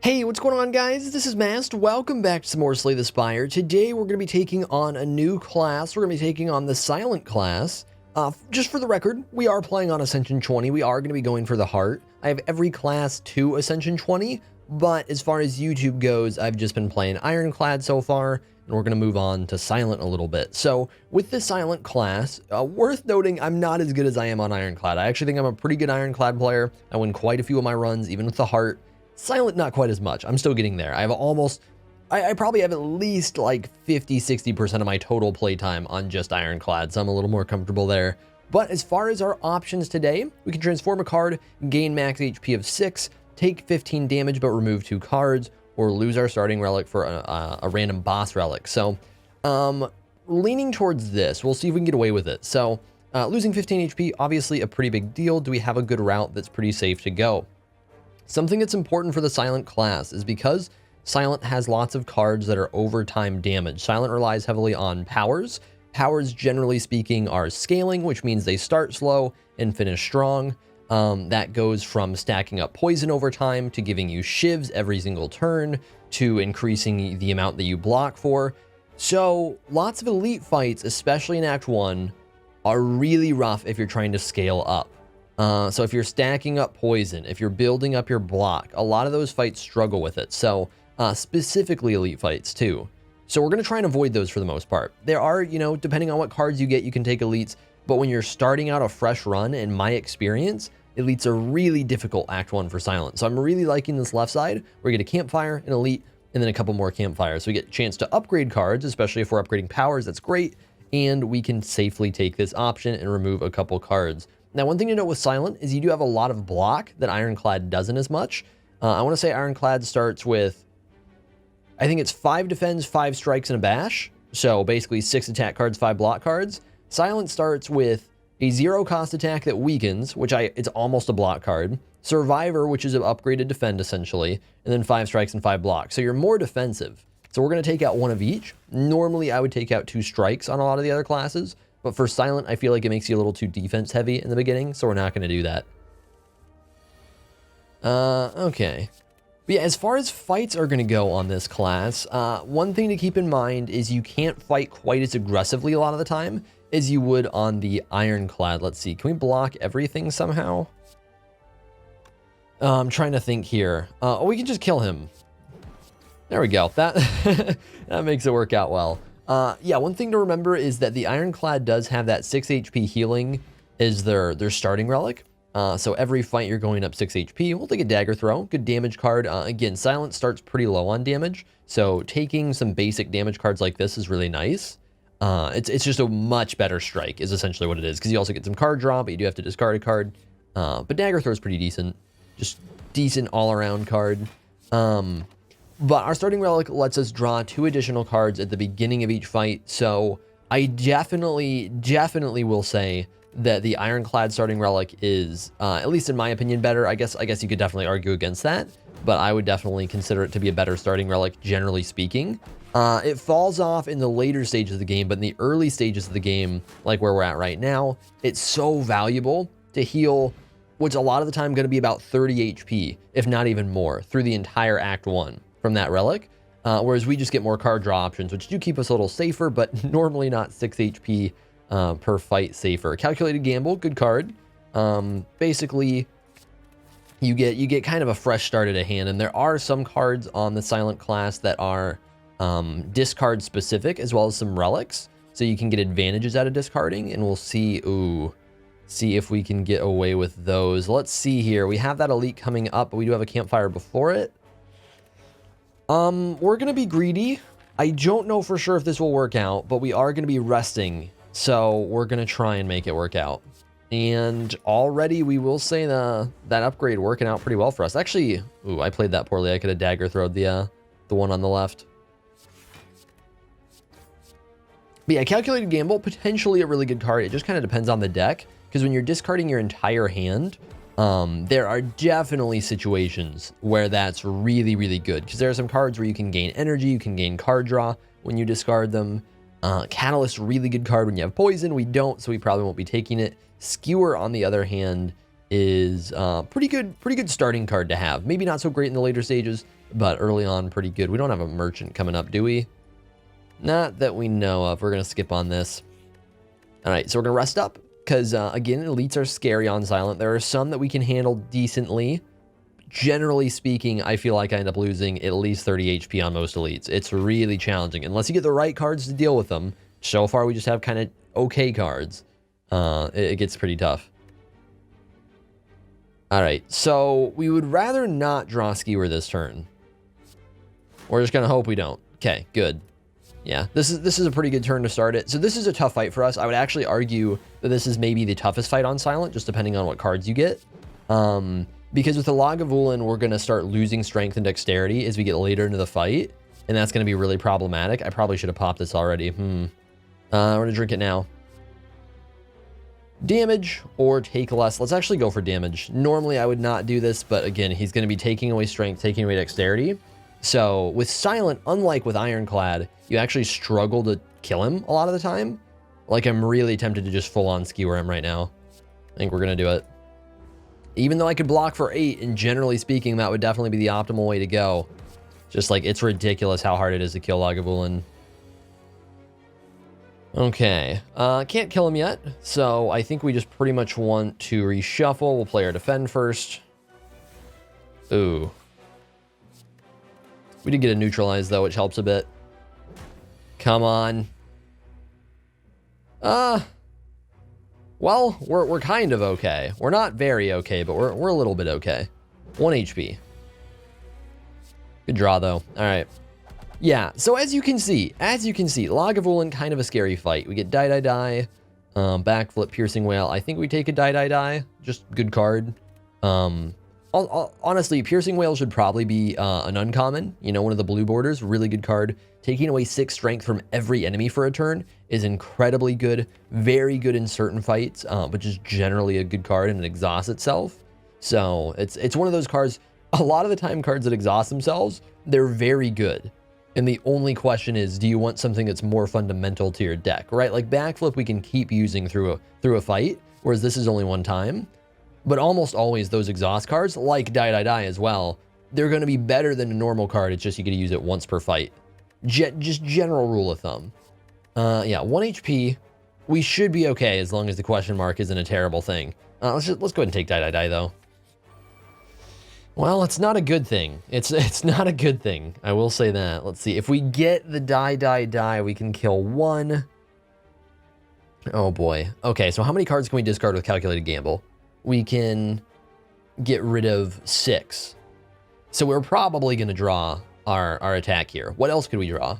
Hey, what's going on, guys? This is Mast. Welcome back to some more Slay the Spire. Today, we're going to be taking on a new class. We're going to be taking on the Silent class. Just for the record, we are playing on Ascension 20. We are going to be going for the heart. I have every class to Ascension 20, but as far as YouTube goes, I've just been playing Ironclad so far, and we're going to move on to Silent a little bit. So, with the Silent class, worth noting, I'm not as good as I am on Ironclad. I actually think I'm a pretty good Ironclad player. I win quite a few of my runs, even with the heart. Silent, not quite as much. I'm still getting there. I probably have at least like 50-60% of my total playtime on just Ironclad, so I'm a little more comfortable there. But as far as our options today, we can transform a card, gain max HP of 6, take 15 damage but remove 2 cards, or lose our starting relic for a random boss relic. So, leaning towards this, we'll see if we can get away with it. So, losing 15 HP, obviously a pretty big deal. Do we have a good route that's pretty safe to go? Something that's important for the Silent class is because Silent has lots of cards that are overtime damage. Silent relies heavily on powers. Powers, generally speaking, are scaling, which means they start slow and finish strong. That goes from stacking up poison over time to giving you shivs every single turn to increasing the amount that you block for. So lots of elite fights, especially in Act 1, are really rough if you're trying to scale up. So if you're stacking up poison, if you're building up your block, a lot of those fights struggle with it. So specifically elite fights too. So we're going to try and avoid those for the most part. There are, depending on what cards you get, you can take elites. But when you're starting out a fresh run, in my experience, elites are really difficult Act 1 for Silent. So I'm really liking this left side. We get a campfire, an elite, and then a couple more campfires. So we get a chance to upgrade cards, especially if we're upgrading powers. That's great. And we can safely take this option and remove a couple cards. Now, one thing to note with Silent is you do have a lot of block that Ironclad doesn't as much. I want to say Ironclad starts with, I think it's 5 defends, 5 strikes, and a bash. So basically 6 attack cards, 5 block cards. Silent starts with a 0-cost attack that weakens, it's almost a block card. Survivor, which is an upgraded defend essentially, and then 5 strikes and 5 blocks. So you're more defensive. So we're going to take out one of each. Normally, I would take out 2 strikes on a lot of the other classes. But for Silent, I feel like it makes you a little too defense heavy in the beginning, so we're not going to do that. Okay. But yeah, as far as fights are going to go on this class, one thing to keep in mind is you can't fight quite as aggressively a lot of the time as you would on the Ironclad. Let's see, can we block everything somehow? I'm trying to think here. Oh, we can just kill him. There we go. That, that makes it work out well. Yeah, one thing to remember is that the Ironclad does have that 6 HP healing as their starting relic. So every fight you're going up 6 HP. We'll take a dagger throw. Good damage card. Again, Silent starts pretty low on damage. So taking some basic damage cards like this is really nice. It's just a much better strike is essentially what it is. Because you also get some card draw, but you do have to discard a card. But dagger throw is pretty decent. Just decent all-around card. But our starting relic lets us draw 2 additional cards at the beginning of each fight, so I definitely will say that the Ironclad starting relic is, at least in my opinion, better. I guess you could definitely argue against that, but I would definitely consider it to be a better starting relic, generally speaking. It falls off in the later stages of the game, but in the early stages of the game, like where we're at right now, it's so valuable to heal, which a lot of the time going to be about 30 HP, if not even more, through the entire Act 1. From that relic, whereas we just get more card draw options, which do keep us a little safer, but normally not 6 HP per fight safer. Calculated Gamble, good card. Basically, you get kind of a fresh start at a hand, and there are some cards on the Silent class that are discard specific, as well as some relics, so you can get advantages out of discarding, and we'll see if we can get away with those. Let's see here. We have that elite coming up, but we do have a campfire before it. We're going to be greedy. I don't know for sure if this will work out, but we are going to be resting. So we're going to try and make it work out. And already we will say that upgrade working out pretty well for us. Actually, I played that poorly. I could have dagger throwed the one on the left. But yeah, Calculated Gamble, potentially a really good card. It just kind of depends on the deck. Because when you're discarding your entire hand, there are definitely situations where that's really, really good. Because there are some cards where you can gain energy, you can gain card draw when you discard them. Catalyst, really good card when you have poison. We don't, so we probably won't be taking it. Skewer, on the other hand, is pretty good starting card to have. Maybe not so great in the later stages, but early on pretty good. We don't have a merchant coming up, do we? Not that we know of. We're going to skip on this. All right, so we're going to rest up because, again, elites are scary on Silent. There are some that we can handle decently. Generally speaking, I feel like I end up losing at least 30 HP on most elites. It's really challenging. Unless you get the right cards to deal with them. So far, we just have kind of okay cards. It gets pretty tough. All right, so we would rather not draw Skewer this turn. We're just going to hope we don't. Okay, good. Yeah, this is a pretty good turn to start it. So this is a tough fight for us. I would actually argue that this is maybe the toughest fight on Silent, just depending on what cards you get. Because with the Lagavulin, we're going to start losing strength and dexterity as we get later into the fight. And that's going to be really problematic. I probably should have popped this already. We're going to drink it now. Damage or take less. Let's actually go for damage. Normally, I would not do this, but again, he's going to be taking away strength, taking away dexterity. So with Silent, unlike with Ironclad, you actually struggle to kill him a lot of the time. Like, I'm really tempted to just full-on skewer him right now. I think we're going to do it. Even though I could block for 8, and generally speaking, that would definitely be the optimal way to go. Just like, it's ridiculous how hard it is to kill Lagavulin. Okay, can't kill him yet, so I think we just pretty much want to reshuffle. We'll play our defend first. Ooh. We did get a neutralize, though, which helps a bit. Come on. Well, we're kind of okay. We're not very okay, but we're a little bit okay. 1 HP. Good draw, though. All right. Yeah, so as you can see, Lagavulin, kind of a scary fight. We get die, backflip, piercing whale. I think we take a die. Just good card. Honestly, piercing whale should probably be an uncommon. You know, one of the blue borders. Really good card. Taking away 6 strength from every enemy for a turn is incredibly good. Very good in certain fights, but just generally a good card and it exhausts itself. So it's one of those cards. A lot of the time, cards that exhaust themselves, they're very good. And the only question is, do you want something that's more fundamental to your deck, right? Like backflip, we can keep using through a fight, whereas this is only one time. But almost always those exhaust cards, like die as well, they're going to be better than a normal card. It's just you get to use it once per fight. Just general rule of thumb. Yeah, 1 HP. We should be okay as long as the question mark isn't a terrible thing. Let's go ahead and take die though. Well, it's not a good thing. It's not a good thing. I will say that. Let's see. If we get the die, we can kill 1. Oh boy. Okay, so how many cards can we discard with Calculated Gamble? We can get rid of 6. So we're probably going to draw our attack here. What else could we draw?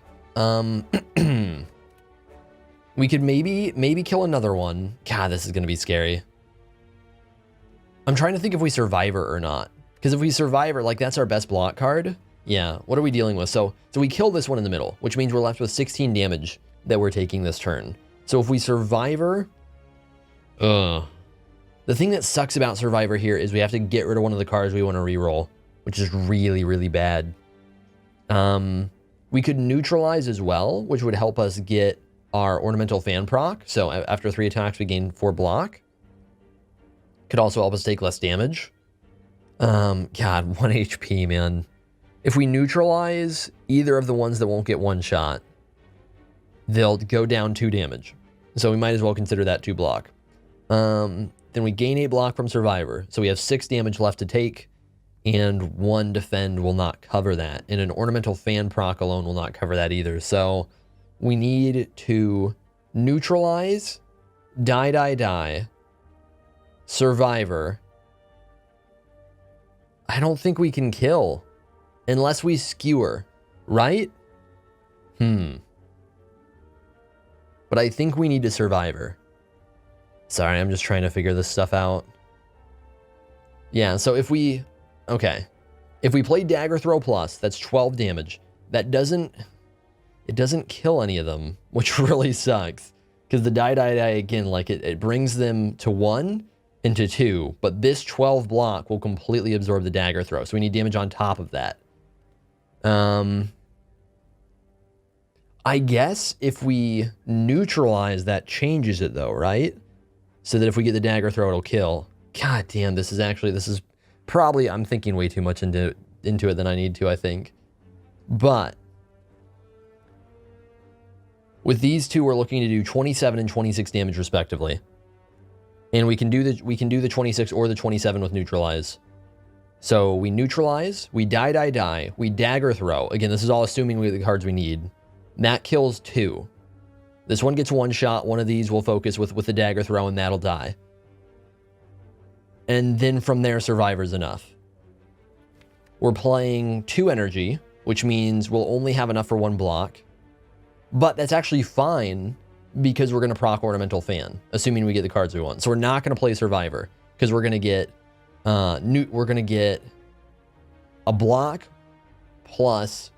We could maybe kill another one. God, this is going to be scary. I'm trying to think if we Survivor or not. Because if we Survivor, like that's our best block card. Yeah, what are we dealing with? So we kill this one in the middle, which means we're left with 16 damage that we're taking this turn. So if we Survivor... The thing that sucks about Survivor here is we have to get rid of one of the cards we want to reroll, which is really, really bad. We could neutralize as well, which would help us get our Ornamental Fan proc. So after 3 attacks, we gain 4 block. Could also help us take less damage. God, 1 HP, man. If we neutralize either of the ones that won't get 1 shot, they'll go down 2 damage. So we might as well consider that 2 block. Then we gain 8 block from Survivor. So we have 6 damage left to take, and 1 defend will not cover that. And an Ornamental Fan proc alone will not cover that either. So we need to neutralize, die, Survivor. I don't think we can kill unless we skewer, right? But I think we need to Survivor. Sorry, I'm just trying to figure this stuff out. Yeah, so if we play Dagger Throw Plus, that's 12 damage. It doesn't kill any of them, which really sucks. Because the die, again, like it brings them to 1 into 2, but this 12 block will completely absorb the Dagger Throw, so we need damage on top of that. I guess if we neutralize, that changes it though, right? So that if we get the Dagger Throw, it'll kill. God damn, this is probably, I'm thinking way too much into it than I need to, I think. But with these two, we're looking to do 27 and 26 damage respectively. And we can do the 26 or the 27 with neutralize. So we neutralize, we die, we dagger throw. Again, this is all assuming we have the cards we need. That kills 2. This one gets 1 shot. One of these will focus with the dagger throw, and that'll die. And then from there, survivor's enough. We're playing 2 energy, which means we'll only have enough for 1 block. But that's actually fine because we're going to proc Ornamental Fan, assuming we get the cards we want. So we're not going to play Survivor because we're going to get a block plus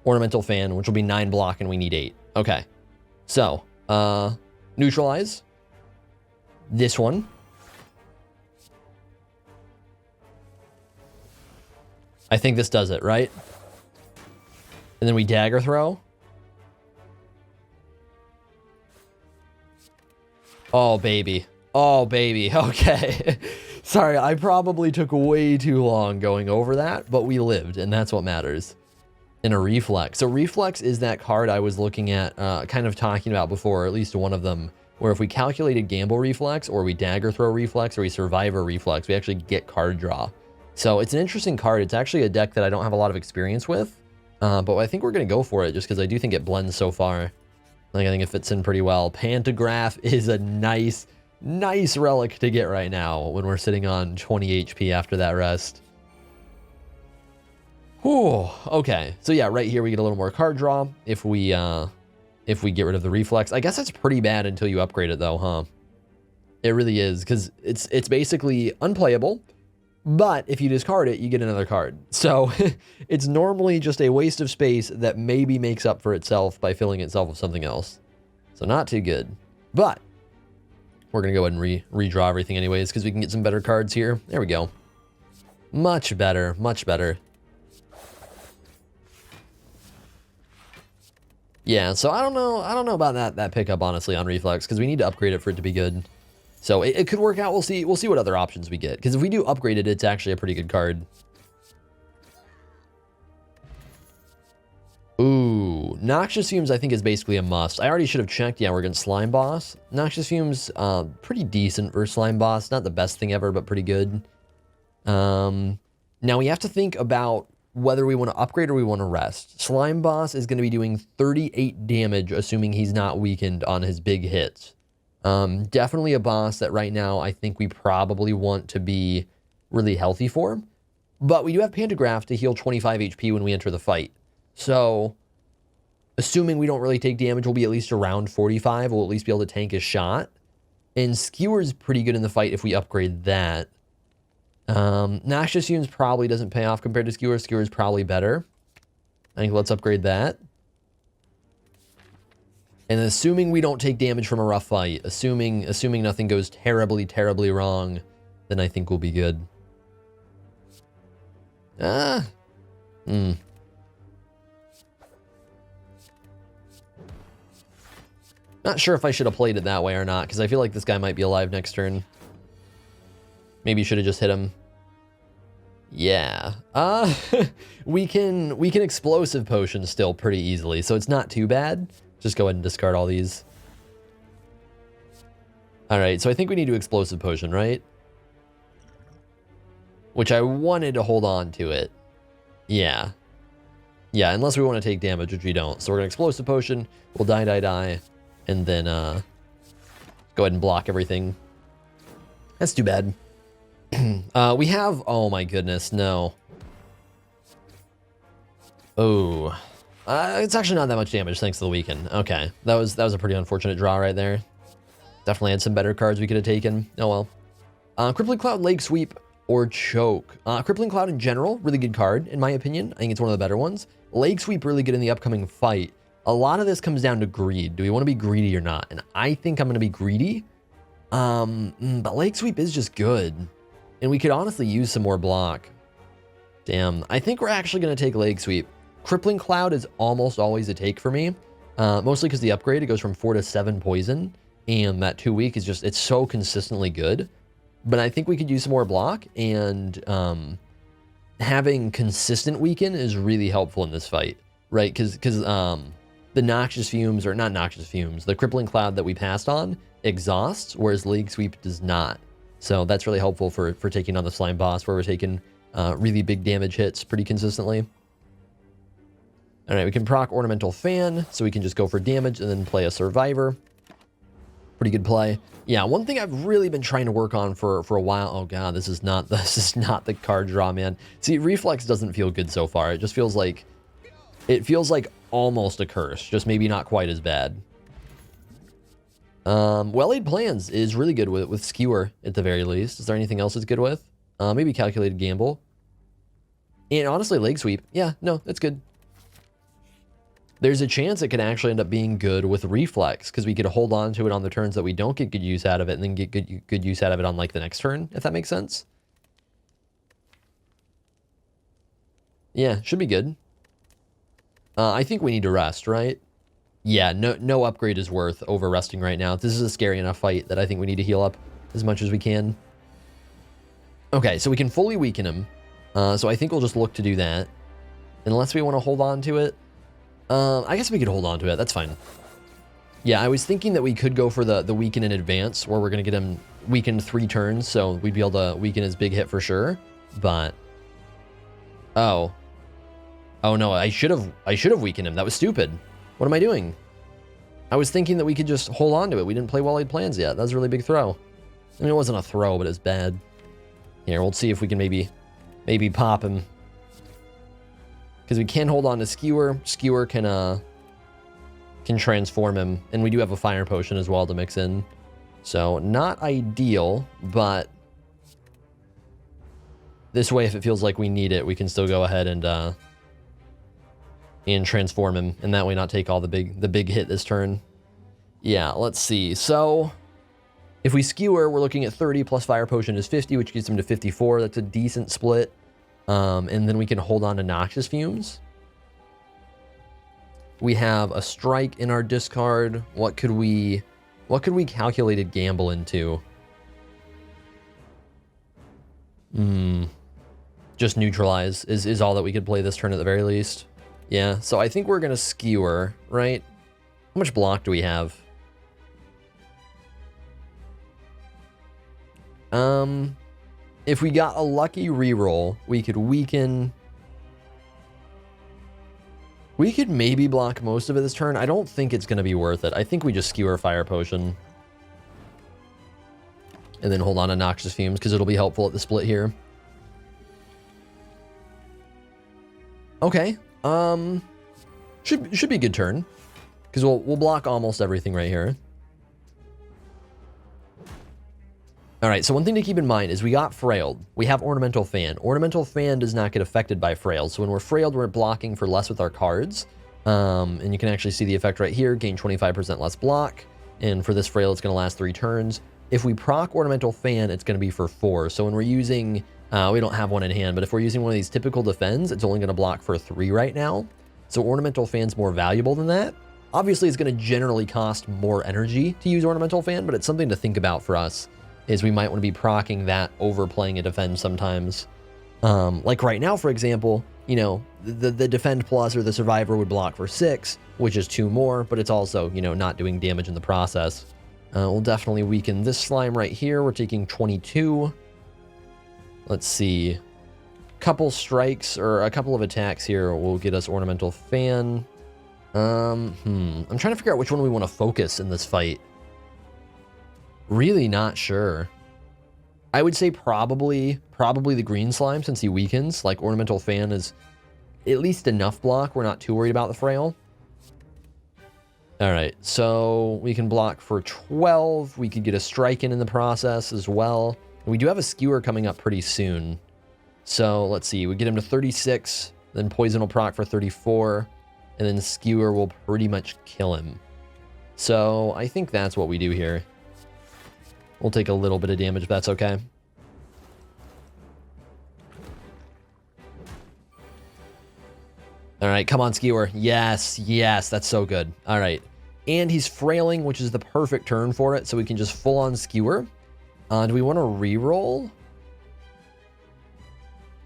Ornamental Fan, which will be 9 block, and we need 8. Okay. So, neutralize. This one. I think this does it, right? And then we dagger throw. Oh, baby. Oh, baby. Okay. Sorry, I probably took way too long going over that, but we lived, and that's what matters. And a reflex. So reflex is that card I was looking at, kind of talking about before, or at least one of them, where if we calculated gamble reflex, or we dagger throw reflex, or we survivor reflex, we actually get card draw. So it's an interesting card. It's actually a deck that I don't have a lot of experience with, but I think we're going to go for it just because I do think it blends so far. Like, I think it fits in pretty well. Pantograph is a nice relic to get right now when we're sitting on 20 HP after that rest. Whew, okay. So yeah, right here we get a little more card draw if we get rid of the reflex. I guess that's pretty bad until you upgrade it though, huh? It really is, because it's basically unplayable. But if you discard it, you get another card. So it's normally just a waste of space that maybe makes up for itself by filling itself with something else. So not too good. But we're going to go ahead and redraw everything anyways, because we can get some better cards here. There we go. Much better, much better. Yeah, so I don't know about that pickup, honestly, on reflex, because we need to upgrade it for it to be good. So it could work out. We'll see what other options we get. Because if we do upgrade it, it's actually a pretty good card. Ooh, Noxious Fumes I think is basically a must. I already should have checked. Yeah, we're against Slime Boss. Noxious Fumes, pretty decent versus Slime Boss. Not the best thing ever, but pretty good. Now we have to think about whether we want to upgrade or we want to rest. Slime Boss is going to be doing 38 damage, assuming he's not weakened on his big hits. Definitely a boss that right now I think we probably want to be really healthy for. But we do have Pantograph to heal 25 HP when we enter the fight. So, assuming we don't really take damage, we'll be at least around 45. We'll at least be able to tank his shot. And Skewer's pretty good in the fight if we upgrade that. Noxious Fumes probably doesn't pay off compared to Skewer. Skewer's probably better. I think let's upgrade that. And assuming we don't take damage from a rough fight, assuming nothing goes terribly, terribly wrong, then I think we'll be good. Not sure if I should have played it that way or not, because I feel like this guy might be alive next turn. Maybe you should have just hit him. Yeah. We can explosive potion still pretty easily, so it's not too bad. Just go ahead and discard all these. All right, so I think we need to explosive potion, right? Which I wanted to hold on to it. Yeah. Yeah, unless we want to take damage, which we don't. So we're going to explosive potion. We'll die. And then go ahead and block everything. That's too bad. We have... Oh, my goodness. No. Oh. It's actually not that much damage thanks to the weaken. Okay. That was a pretty unfortunate draw right there. Definitely had some better cards we could have taken. Oh, well. Crippling Cloud, Leg Sweep, or Choke. Crippling Cloud in general, really good card, in my opinion. I think it's one of the better ones. Leg Sweep, really good in the upcoming fight. A lot of this comes down to greed. Do we want to be greedy or not? And I think I'm going to be greedy. But Leg Sweep is just good. And we could honestly use some more block. Damn. I think we're actually going to take Leg Sweep. Crippling Cloud is almost always a take for me. Mostly because the upgrade, it goes from 4 to 7 poison. And that 2 week is just, it's so consistently good. But I think we could use some more block, and having consistent weaken is really helpful in this fight, right? Because the noxious fumes, or not noxious fumes, the crippling cloud that we passed on exhausts, whereas Leg Sweep does not. So that's really helpful for taking on the slime boss, where we're taking really big damage hits pretty consistently. All right, we can proc Ornamental Fan, so we can just go for damage and then play a Survivor. Pretty good play. Yeah, one thing I've really been trying to work on for a while. Oh god, this is not the card draw, man. See, Reflex doesn't feel good so far. It just feels like almost a curse, just maybe not quite as bad. Well-Laid Plans is really good with Skewer at the very least. Is there anything else it's good with? Maybe Calculated Gamble. And honestly, Leg Sweep. Yeah, no, it's good. There's a chance it could actually end up being good with Reflex, because we could hold on to it on the turns that we don't get good use out of it, and then get good use out of it on like the next turn, if that makes sense. Yeah, should be good. I think we need to rest, right? Yeah, no upgrade is worth over resting right now. This is a scary enough fight that I think we need to heal up as much as we can. Okay, so we can fully weaken him. So I think we'll just look to do that. Unless we want to hold on to it. I guess we could hold on to it. That's fine. Yeah, I was thinking that we could go for the weaken in advance, where we're going to get him weakened 3 turns, so we'd be able to weaken his big hit for sure. But... Oh no, I should have weakened him. That was stupid. What am I doing? I was thinking that we could just hold on to it. We didn't play Well-Laid Plans yet. That was a really big throw. I mean, it wasn't a throw, but it's bad. Here, we'll see if we can maybe pop him. Because we can hold on to Skewer. Skewer can transform him. And we do have a Fire Potion as well to mix in. So, not ideal, but... This way, if it feels like we need it, we can still go ahead and transform him. And that way not take all the big hit this turn. Yeah, let's see. So, if we Skewer, we're looking at 30 plus Fire Potion is 50, which gets him to 54. That's a decent split. And then we can hold on to Noxious Fumes. We have a Strike in our discard. What could we Calculated Gamble into? Just Neutralize is all that we could play this turn at the very least. Yeah, so I think we're going to Skewer, right? How much block do we have? If we got a lucky reroll, we could weaken. We could maybe block most of it this turn. I don't think it's going to be worth it. I think we just Skewer Fire Potion. And then hold on to Noxious Fumes, because it'll be helpful at the split here. Okay. Should be a good turn. Because we'll block almost everything right here. Alright, so one thing to keep in mind is we got Frailed. We have Ornamental Fan. Ornamental Fan does not get affected by Frailed. So when we're Frailed, we're blocking for less with our cards. And you can actually see the effect right here. Gain 25% less block. And for this Frail, it's going to last 3 turns. If we proc Ornamental Fan, it's going to be for 4. So when we're using... we don't have one in hand, but if we're using one of these typical defends, it's only going to block for 3 right now. So Ornamental Fan's more valuable than that. Obviously, it's going to generally cost more energy to use Ornamental Fan, but it's something to think about for us. Is we might want to be proccing that over playing a defend sometimes. Like right now, for example, you know, the defend plus or the survivor would block for 6, which is 2 more, but it's also, you know, not doing damage in the process. We'll definitely weaken this slime right here. We're taking 22. Let's see. Couple strikes or a couple of attacks here will get us Ornamental Fan. I'm trying to figure out which one we want to focus in this fight. Really not sure. I would say probably the green slime, since he weakens. Like, Ornamental Fan is at least enough block. We're not too worried about the Frail. Alright, so we can block for 12. We could get a strike in the process as well. And we do have a Skewer coming up pretty soon. So, let's see. We get him to 36. Then Poison will proc for 34. And then Skewer will pretty much kill him. So, I think that's what we do here. We'll take a little bit of damage if that's okay. Alright, come on, Skewer. Yes, yes, that's so good. Alright. And he's frailing, which is the perfect turn for it, so we can just full-on Skewer. Do we want to re-roll?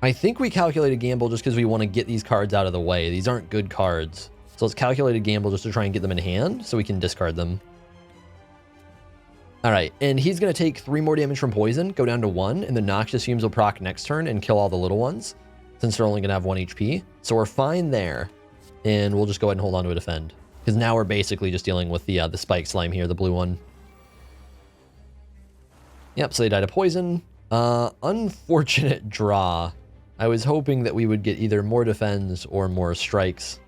I think we calculated gamble just because we want to get these cards out of the way. These aren't good cards. So let's calculate a gamble just to try and get them in hand so we can discard them. All right, and he's going to take 3 more damage from poison, go down to 1, and the Noxious Fumes will proc next turn and kill all the little ones since they're only going to have 1 HP. So we're fine there, and we'll just go ahead and hold on to a defend because now we're basically just dealing with the spike slime here, the blue one. Yep, so they died of poison. Unfortunate draw. I was hoping that we would get either more defends or more strikes,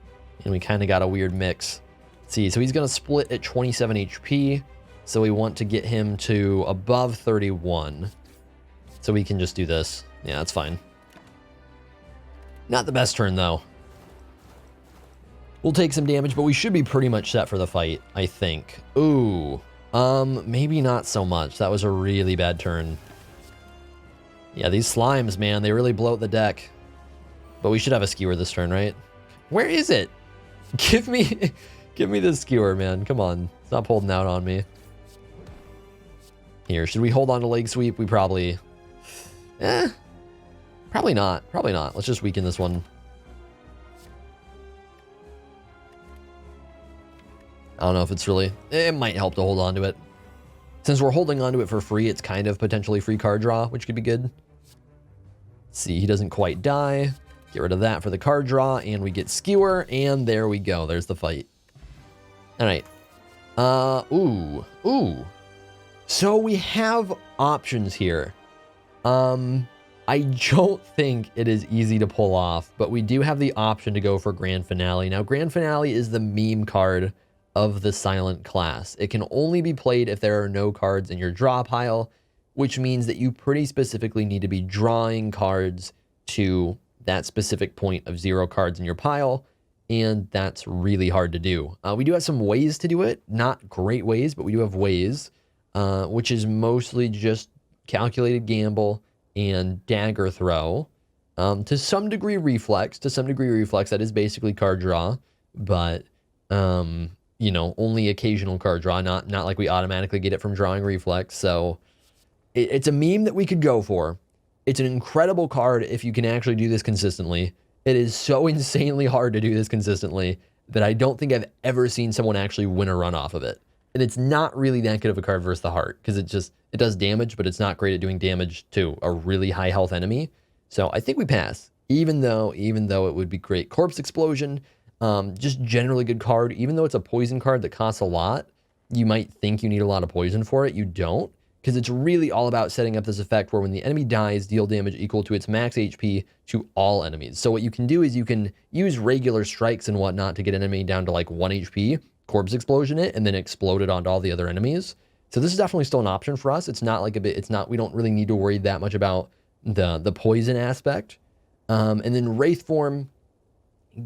and we kind of got a weird mix. Let's see, so he's going to split at 27 HP, so we want to get him to above 31, so we can just do this. Yeah, that's fine. Not the best turn, though. We'll take some damage, but we should be pretty much set for the fight, I think. Ooh, maybe not so much. That was a really bad turn. Yeah, these slimes, man, they really bloat the deck. But we should have a skewer this turn, right? Where is it? Give me the skewer, man. Come on. Stop holding out on me. Here, should we hold on to leg sweep? We probably... Probably not. Probably not. Let's just weaken this one. I don't know if it's really... It might help to hold on to it. Since we're holding on to it for free, it's kind of potentially free card draw, which could be good. Let's see, he doesn't quite die. Get rid of that for the card draw, and we get skewer, and there we go. There's the fight. All right. Ooh. So we have options here. I don't think it is easy to pull off, but we do have the option to go for Grand Finale. Now, Grand Finale is the meme card of the Silent class. It can only be played if there are no cards in your draw pile, which means that you pretty specifically need to be drawing cards to that specific point of 0 cards in your pile, and that's really hard to do. We do have some ways to do it, not great ways, but we do have ways, which is mostly just calculated gamble and dagger throw. To some degree reflex, that is basically card draw, but you know, only occasional card draw, not like we automatically get it from drawing reflex. So it's a meme that we could go for. It's an incredible card if you can actually do this consistently. It is so insanely hard to do this consistently that I don't think I've ever seen someone actually win a run off of it. And it's not really that good of a card versus the heart because it does damage, but it's not great at doing damage to a really high health enemy. So I think we pass, even though it would be great. Corpse Explosion, just generally good card. Even though it's a poison card that costs a lot, you might think you need a lot of poison for it. You don't, because it's really all about setting up this effect where when the enemy dies, deal damage equal to its max HP to all enemies. So what you can do is you can use regular strikes and whatnot to get an enemy down to like 1 HP, Corpse Explosion it, and then explode it onto all the other enemies. So this is definitely still an option for us. It's not like we don't really need to worry that much about the poison aspect. And then Wraith form,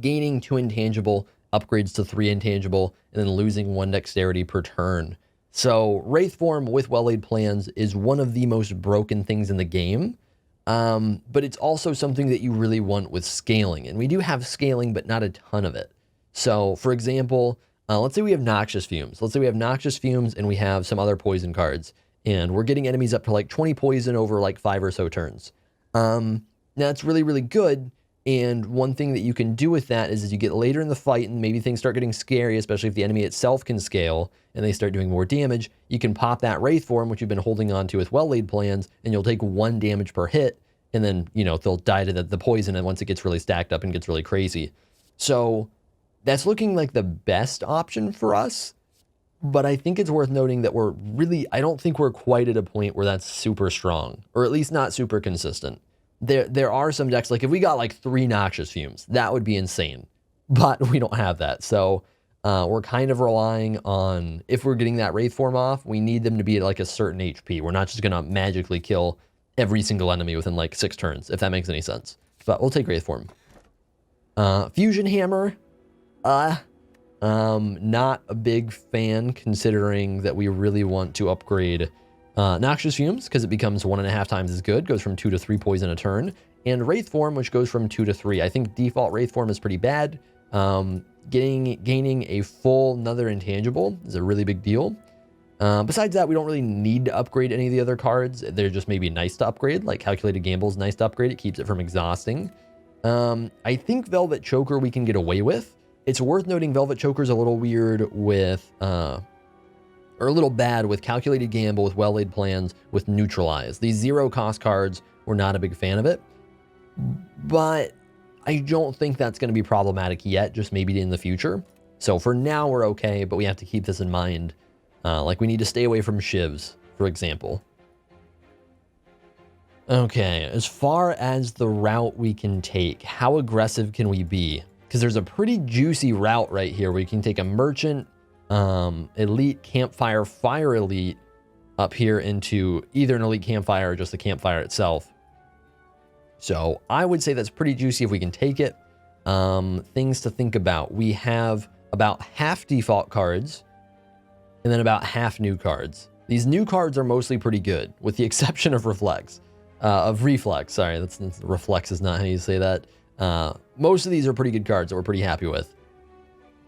gaining 2 intangible, upgrades to 3 intangible, and then losing 1 dexterity per turn. So Wraith form with well-laid plans is one of the most broken things in the game, but it's also something that you really want with scaling. And we do have scaling, but not a ton of it. So for example, let's say we have Noxious Fumes. Let's say we have Noxious Fumes and we have some other poison cards, and we're getting enemies up to like 20 poison over like 5 or so turns. Now it's really, really good. And one thing that you can do with that is as you get later in the fight and maybe things start getting scary, especially if the enemy itself can scale and they start doing more damage, you can pop that Wraith form, which you've been holding on to with well-laid plans, and you'll take 1 damage per hit, and then, you know, they'll die to the poison and once it gets really stacked up and gets really crazy. So that's looking like the best option for us, but I think it's worth noting that I don't think we're quite at a point where that's super strong, or at least not super consistent. There are some decks, like if we got like 3 Noxious Fumes, that would be insane, but we don't have that. So we're kind of relying on, if we're getting that Wraith form off, we need them to be at like a certain HP. We're not just going to magically kill every single enemy within like 6 turns, if that makes any sense. But we'll take Wraith form. Fusion Hammer, not a big fan considering that we really want to upgrade Noxious Fumes, because it becomes 1.5 times as good, goes from 2 to 3 poison a turn, and Wraith form, which goes from 2 to 3. I think default Wraith form is pretty bad. Gaining a full another intangible is a really big deal. Besides that, we don't really need to upgrade any of the other cards. They're just maybe nice to upgrade, like Calculated Gamble is nice to upgrade. It keeps it from exhausting. I think Velvet Choker we can get away with. It's worth noting Velvet Choker is a little weird with, or a little bad with Calculated Gamble, with Well-Laid Plans, with Neutralize. These zero cost cards, we're not a big fan of it. But I don't think that's going to be problematic yet, just maybe in the future. So for now, we're okay, but we have to keep this in mind. Like we need to stay away from shivs, for example. Okay, as far as the route we can take, how aggressive can we be? Because there's a pretty juicy route right here where you can take a Merchant, Elite, Campfire, Fire Elite up here into either an Elite Campfire or just the Campfire itself. So I would say that's pretty juicy if we can take it. Things to think about. We have about half default cards and then about half new cards. These new cards are mostly pretty good, with the exception of Reflex. Sorry, that's Reflex is not how you say that. Most of these are pretty good cards that we're pretty happy with.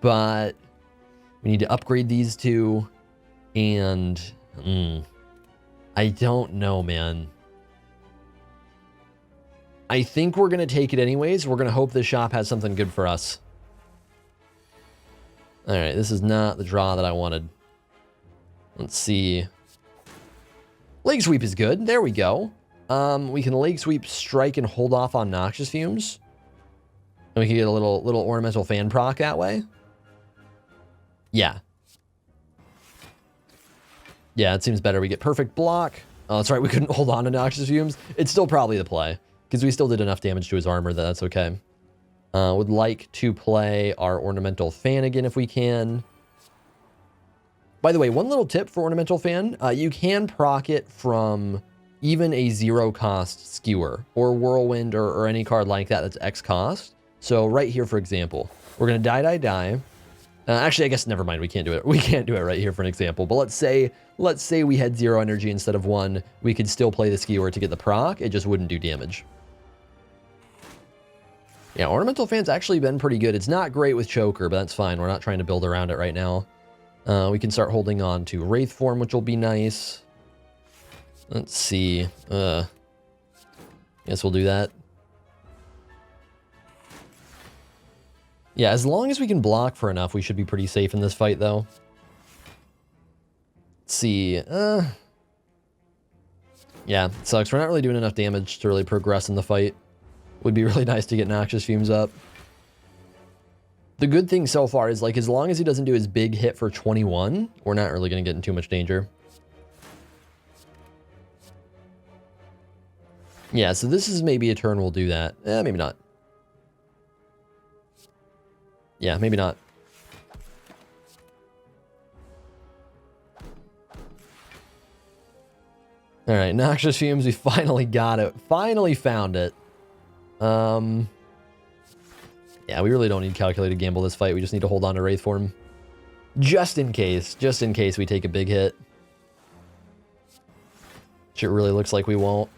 But we need to upgrade these two, and I don't know, man. I think we're going to take it anyways. We're going to hope this shop has something good for us. All right, this is not the draw that I wanted. Let's see. Leg Sweep is good. There we go. We can Leg Sweep, Strike, and hold off on Noxious Fumes. And we can get a little Ornamental Fan proc that way. Yeah. Yeah, it seems better. We get Perfect Block. Oh, that's right. We couldn't hold on to Noxious Fumes. It's still probably the play, because we still did enough damage to his armor that that's okay. Would like to play our Ornamental Fan again if we can. By the way, one little tip for Ornamental Fan. You can proc it from even a zero cost Skewer or Whirlwind or any card like that that's X cost. So right here, for example, we're going to die. Actually, I guess never mind. We can't do it. We can't do it right here for an example. But let's say we had 0 energy instead of 1. We could still play the Skewer to get the proc. It just wouldn't do damage. Yeah, Ornamental Fan's actually been pretty good. It's not great with Choker, but that's fine. We're not trying to build around it right now. We can start holding on to Wraith form, which will be nice. Let's see. Guess we'll do that. Yeah, as long as we can block for enough, we should be pretty safe in this fight, though. Let's see. Yeah, it sucks. We're not really doing enough damage to really progress in the fight. Would be really nice to get Noxious Fumes up. The good thing so far is, like, as long as he doesn't do his big hit for 21, we're not really going to get in too much danger. Yeah, so this is maybe a turn we'll do that. Maybe not. Yeah, maybe not. All right, Noxious Fumes, we finally got it. Finally found it. Yeah, we really don't need Calculated Gamble this fight. We just need to hold on to Wraith form. Just in case we take a big hit. Which it really looks like we won't.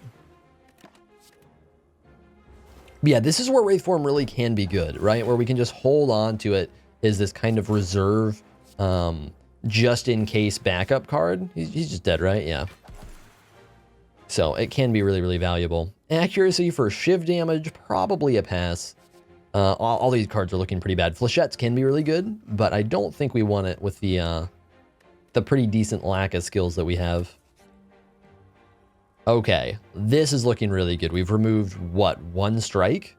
But yeah, this is where Wraith form really can be good, right? Where we can just hold on to it as this kind of reserve, just in case backup card. He's just dead, right? Yeah. So it can be really, really valuable. Accuracy for Shiv damage, probably a pass. All these cards are looking pretty bad. Flechettes can be really good, but I don't think we want it with the pretty decent lack of skills that we have. Okay, this is looking really good. We've removed, what, 1 strike?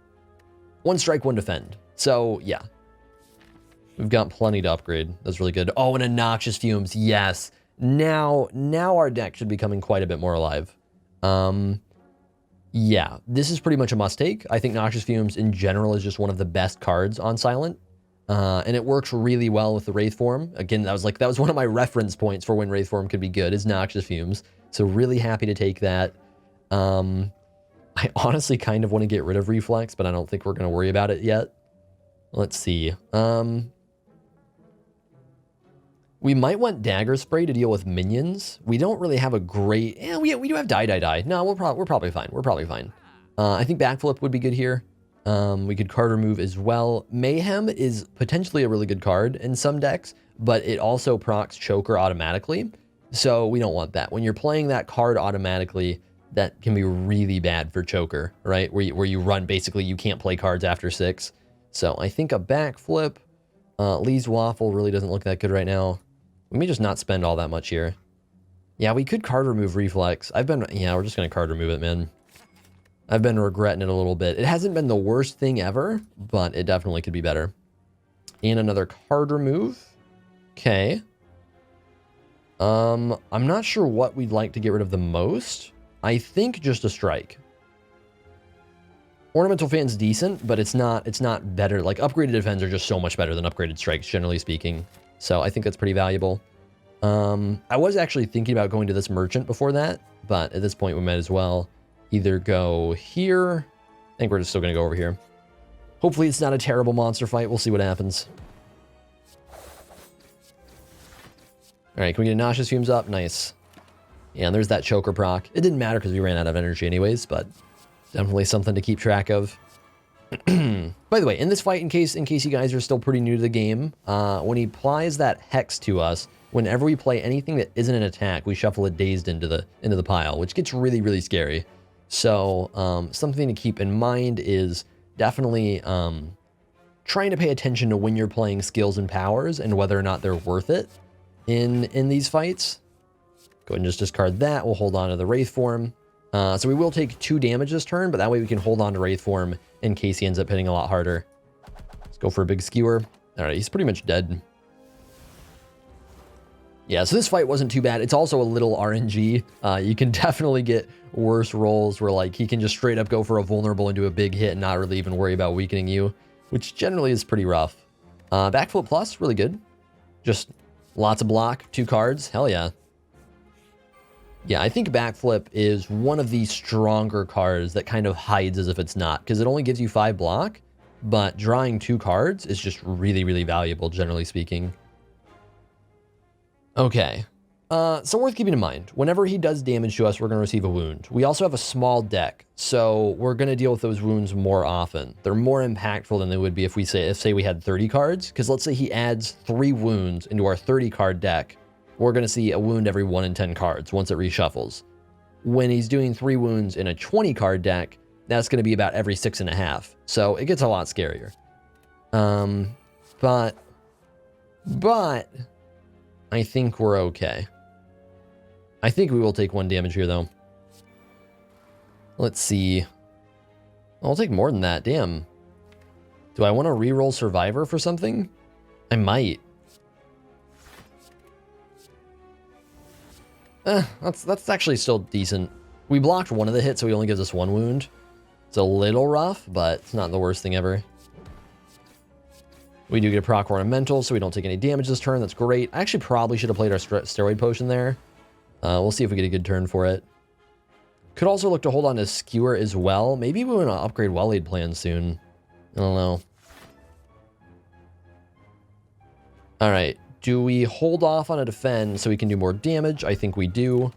1 strike, 1 defend. So, yeah. We've got plenty to upgrade. That's really good. Oh, and a Noxious Fumes, yes. Now our deck should be coming quite a bit more alive. Yeah, this is pretty much a must-take. I think Noxious Fumes in general is just one of the best cards on Silent. And it works really well with the Wraith form. Again, that was one of my reference points for when Wraith form could be good, is Noxious Fumes. So really happy to take that. I honestly kind of want to get rid of Reflex, but I don't think we're going to worry about it yet. Let's see. We might want Dagger Spray to deal with minions. We don't really have a great... Yeah, we do have Die. No, we're probably fine. We're probably fine. I think Backflip would be good here. We could card remove as well. Mayhem is potentially a really good card in some decks, but it also procs Choker automatically. So we don't want that. When you're playing that card automatically, that can be really bad for choker, right? Where you run, basically, you can't play cards after 6. So I think a backflip, Lee's Waffle really doesn't look that good right now. We may just not spend all that much here. Yeah, we could card remove Reflex. Yeah, we're just going to card remove it, man. I've been regretting it a little bit. It hasn't been the worst thing ever, but it definitely could be better. And another card remove. Okay. I'm not sure what we'd like to get rid of the most. I think just a strike. Ornamental Fan's decent, but it's not better. Like, upgraded defense are just so much better than upgraded strikes, generally speaking. So I think that's pretty valuable. I was actually thinking about going to this merchant before that, but at this point we might as well either go here. I think we're just still going to go over here. Hopefully it's not a terrible monster fight. We'll see what happens. All right, can we get Nauseous Fumes up? Nice. Yeah, and there's that choker proc. It didn't matter because we ran out of energy anyways, but definitely something to keep track of. By the way, in this fight, in case you guys are still pretty new to the game, when he applies that hex to us, whenever we play anything that isn't an attack, we shuffle it dazed into the pile, which gets really, really scary. So something to keep in mind is definitely trying to pay attention to when you're playing skills and powers and whether or not they're worth it in these fights. Go ahead and just discard that. We'll hold on to the Wraith form. So we will take 2 damage this turn, but that way we can hold on to Wraith form in case he ends up hitting a lot harder. Let's go for a big skewer. All right, he's pretty much dead. Yeah, so this fight wasn't too bad. It's also a little RNG. You can definitely get worse rolls where, like, he can just straight up go for a vulnerable and do a big hit and not really even worry about weakening you, which generally is pretty rough. Backflip plus, really good. Just lots of block, 2 cards. Hell yeah. Yeah, I think backflip is one of the stronger cards that kind of hides as if it's not, because it only gives you 5 block, but drawing 2 cards is just really, really valuable, generally speaking. Okay, so worth keeping in mind, whenever he does damage to us, we're going to receive a wound. We also have a small deck, so we're going to deal with those wounds more often. They're more impactful than they would be if say we had 30 cards, because let's say he adds 3 wounds into our 30 card deck. We're going to see a wound every 1 in 10 cards once it reshuffles. When he's doing 3 wounds in a 20 card deck, that's going to be about every 6.5. So it gets a lot scarier. But I think we're okay. I think we will take 1 damage here, though. Let's see. I'll take more than that. Damn. Do I want to reroll Survivor for something? I might. That's actually still decent. We blocked 1 of the hits, so he only gives us 1 wound. It's a little rough, but it's not the worst thing ever. We do get a proc ornamental, so we don't take any damage this turn. That's great. I actually probably should have played our steroid potion there. We'll see if we get a good turn for it. Could also look to hold on to Skewer as well. Maybe we want to upgrade Well-Aid plan soon. I don't know. All right. Do we hold off on a defend so we can do more damage? I think we do.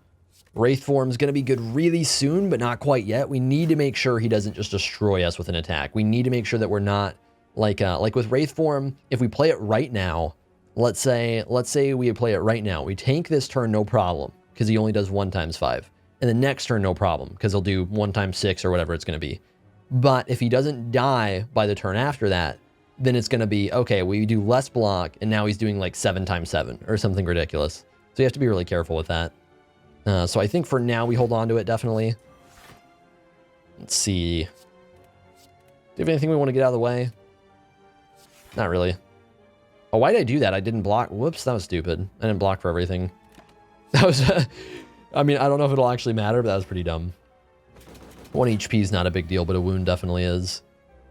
Wraith form is going to be good really soon, but not quite yet. We need to make sure he doesn't just destroy us with an attack. We need to make sure that we're not like with Wraith form. If we play it right now, let's say we play it right now. We tank this turn, no problem, because he only does 1 times 5, and the next turn, no problem, because he'll do 1 times 6 or whatever it's going to be. But if he doesn't die by the turn after that, then it's going to be, okay, we do less block, and now he's doing like 7 times 7 or something ridiculous. So you have to be really careful with that. So I think for now we hold on to it, definitely. Let's see. Do you have anything we want to get out of the way? Not really. Oh, why did I do that? I didn't block. Whoops, that was stupid. I didn't block for everything. That was, I mean, I don't know if it'll actually matter, but that was pretty dumb. 1 HP is not a big deal, but a wound definitely is.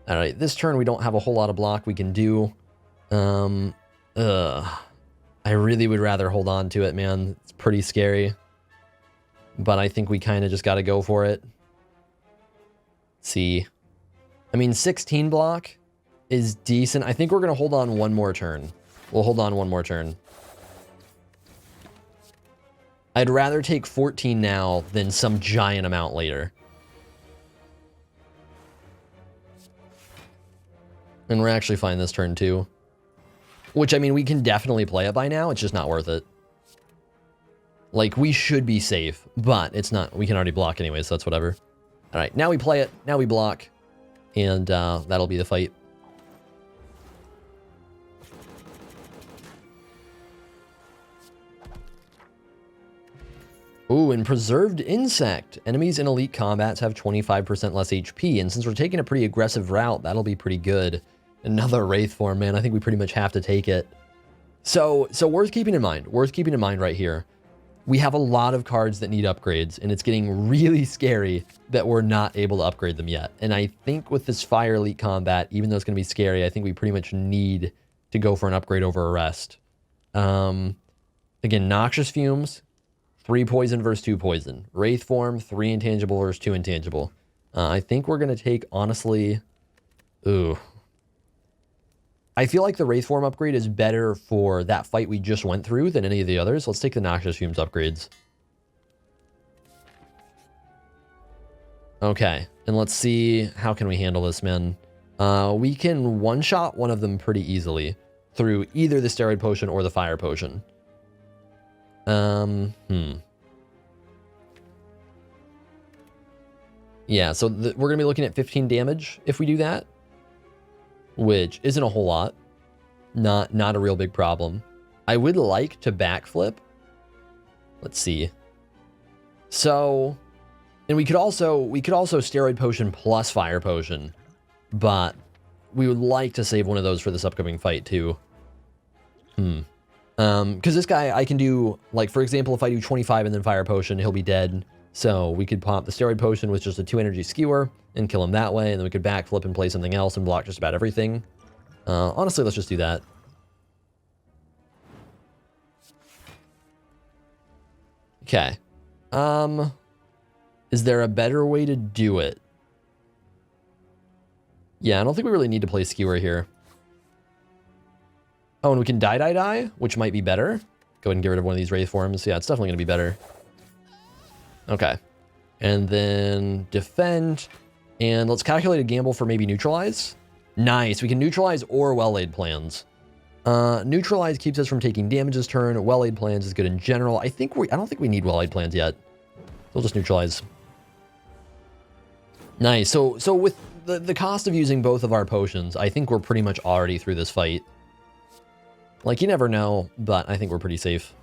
All right, this turn we don't have a whole lot of block we can do. I really would rather hold on to it, man. It's pretty scary. But I think we kind of just got to go for it. Let's see. I mean, 16 block is decent. I think we're going to hold on 1 more turn. We'll hold on 1 more turn. I'd rather take 14 now than some giant amount later. And we're actually fine this turn too. Which, I mean, we can definitely play it by now. It's just not worth it. Like, we should be safe, but it's not. We can already block anyway, so that's whatever. All right, now we play it. Now we block. And that'll be the fight. Ooh, and Preserved Insect. Enemies in elite combats have 25% less HP, and since we're taking a pretty aggressive route, that'll be pretty good. Another Wraith form, man. I think we pretty much have to take it. So worth keeping in mind. Worth keeping in mind right here. We have a lot of cards that need upgrades, and it's getting really scary that we're not able to upgrade them yet. And I think with this Fire Elite combat, even though it's going to be scary, I think we pretty much need to go for an upgrade over Arrest. Again, Noxious Fumes. 3 poison versus 2 poison. Wraith form, 3 intangible versus 2 intangible. I think we're going to take, honestly... Ooh. I feel like the Wraith form upgrade is better for that fight we just went through than any of the others. Let's take the Noxious Fumes upgrades. Okay. And let's see, how can we handle this, man? We can one-shot one of them pretty easily through either the Steroid Potion or the Fire Potion. Yeah, so we're going to be looking at 15 damage if we do that, which isn't a whole lot. Not a real big problem. I would like to backflip. Let's see. So, and we could also Steroid Potion plus Fire Potion, but we would like to save one of those for this upcoming fight too. Because this guy, I can do, like, for example, if I do 25 and then Fire Potion, he'll be dead. So we could pop the Steroid Potion with just a 2 energy skewer and kill him that way, and then we could backflip and play something else and block just about everything. Honestly, let's just do that. Okay. Is there a better way to do it? Yeah, I don't think we really need to play skewer here. Oh, and we can die, which might be better. Go ahead and get rid of one of these Wraith forms. Yeah, it's definitely going to be better. Okay. And then defend. And let's calculate a gamble for maybe neutralize. Nice. We can neutralize or well-laid plans. Neutralize keeps us from taking damage this turn. Well-laid plans is good in general. I don't think we need well-laid plans yet. We'll just neutralize. Nice. So with the cost of using both of our potions, I think we're pretty much already through this fight. Like, you never know, but I think we're pretty safe.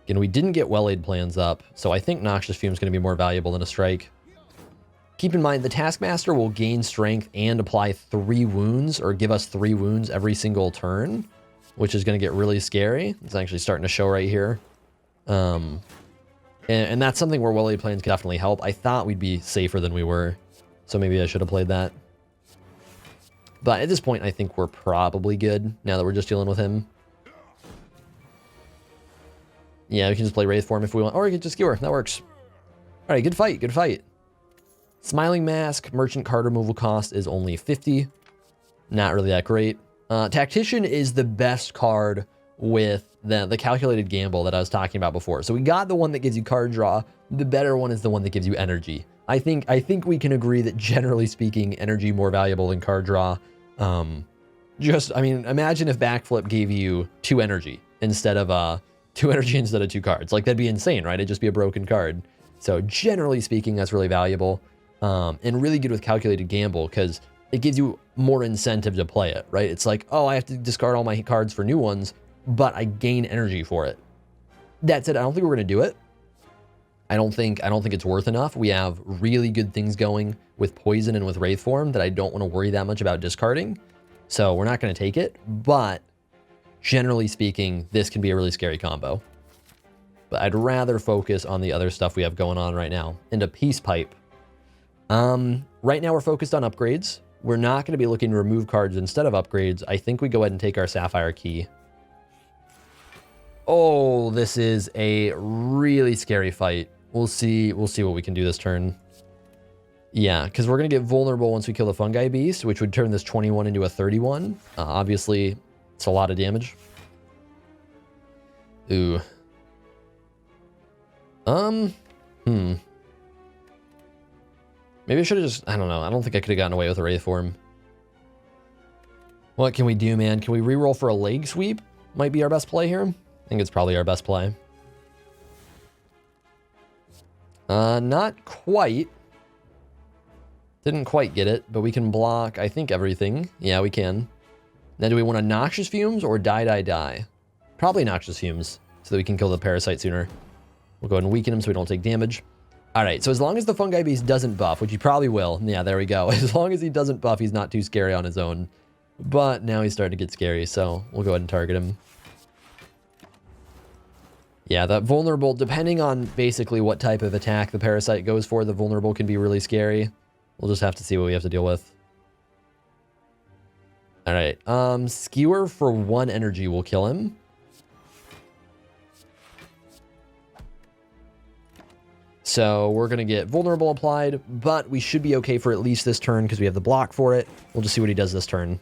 Again, we didn't get well-laid plans up, so I think Noxious Fume is going to be more valuable than a strike. Keep in mind, the Taskmaster will gain strength and apply 3 wounds, or give us 3 wounds every single turn, which is going to get really scary. It's actually starting to show right here. And that's something where well-laid plans can definitely help. I thought we'd be safer than we were, so maybe I should have played that. But at this point, I think we're probably good now that we're just dealing with him. Yeah, we can just play Wraith form if we want. Or we can just skewer. That works. All right, good fight. Good fight. Smiling Mask, merchant card removal cost is only 50. Not really that great. Tactician is the best card with the calculated gamble that I was talking about before. So we got the one that gives you card draw. The better one is the one that gives you energy. I think we can agree that generally speaking, energy more valuable than card draw. I mean, imagine if backflip gave you 2 energy instead of 2 energy instead of 2 cards. Like, that'd be insane, right? It'd just be a broken card. So generally speaking, that's really valuable. And really good with calculated gamble because it gives you more incentive to play it, right? It's like, oh, I have to discard all my cards for new ones, but I gain energy for it. That said, I don't think we're going to do it. I don't think it's worth enough. We have really good things going with poison and with Wraith form that I don't want to worry that much about discarding. So we're not going to take it, but generally speaking, this can be a really scary combo. But I'd rather focus on the other stuff we have going on right now. And a Peace Pipe. Right now we're focused on upgrades. We're not going to be looking to remove cards instead of upgrades. I think we go ahead and take our Sapphire Key. Oh, this is a really scary fight. We'll see what we can do this turn. Yeah, because we're going to get vulnerable once we kill the Fungi Beast, which would turn this 21 into a 31. Obviously, it's a lot of damage. Ooh. Maybe I should have just, I don't know. I don't think I could have gotten away with a Wraith form. What can we do, man? Can we reroll for a leg sweep? Might be our best play here. I think it's probably our best play. Not quite. Didn't quite get it, but we can block, I think, everything. Yeah, we can. Now, do we want a Noxious Fumes or Die? Probably Noxious Fumes, so that we can kill the Parasite sooner. We'll go ahead and weaken him so we don't take damage. All right, so as long as the Fungi Beast doesn't buff, which he probably will. Yeah, there we go. As long as he doesn't buff, he's not too scary on his own. But now he's starting to get scary, so we'll go ahead and target him. Yeah, that vulnerable, depending on basically what type of attack the Parasite goes for, the vulnerable can be really scary. We'll just have to see what we have to deal with. All right, Skewer for 1 energy will kill him. So we're going to get vulnerable applied, but we should be okay for at least this turn because we have the block for it. We'll just see what he does this turn.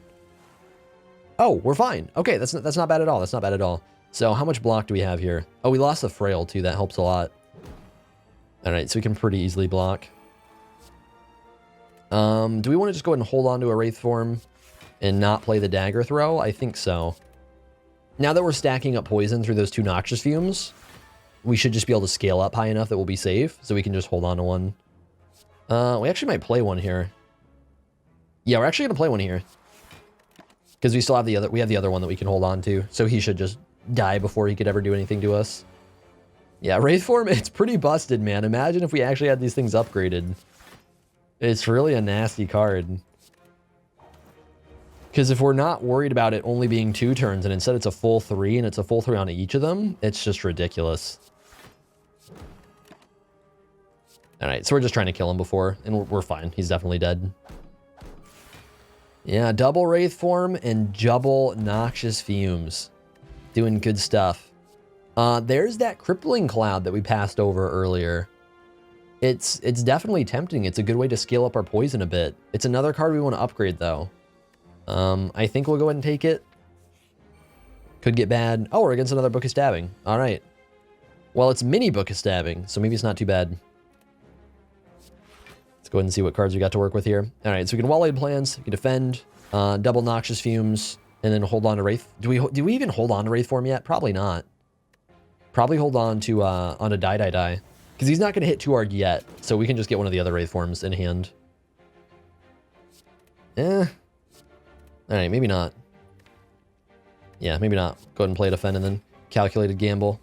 Oh, we're fine. Okay, that's not bad at all. That's not bad at all. So how much block do we have here? Oh, we lost the Frail too. That helps a lot. All right, so we can pretty easily block. Do we want to just go ahead and hold on to a Wraith form and not play the Dagger Throw? I think so. Now that we're stacking up poison through those 2 Noxious Fumes, we should just be able to scale up high enough that we'll be safe, so we can just hold on to one. We actually might play one here. Yeah, we're actually gonna play one here. Because we still have the other one that we can hold on to, so he should just die before he could ever do anything to us. Yeah, Wraith form, it's pretty busted, man. Imagine if we actually had these things upgraded. It's really a nasty card. Because if we're not worried about it only being 2 turns, and instead it's a full 3, and it's a full 3 on each of them, it's just ridiculous. Alright, so we're just trying to kill him before, and we're fine. He's definitely dead. Yeah, double Wraith form and double Noxious Fumes. Doing good stuff. There's that Crippling Cloud that we passed over earlier. It's definitely tempting. It's a good way to scale up our poison a bit. It's another card we want to upgrade, though. I think we'll go ahead and take it. Could get bad. Oh, we're against another Book of Stabbing. All right. Well, it's mini Book of Stabbing, so maybe it's not too bad. Let's go ahead and see what cards we got to work with here. All right, so we can Wall-Laid Plans, we can defend, double Noxious Fumes, and then hold on to Wraith. Do we even hold on to Wraith form yet? Probably not. Probably hold on to Die. Because he's not going to hit too hard yet, so we can just get one of the other Wraith forms in hand. All right, maybe not. Yeah, maybe not. Go ahead and play defend and then calculated gamble.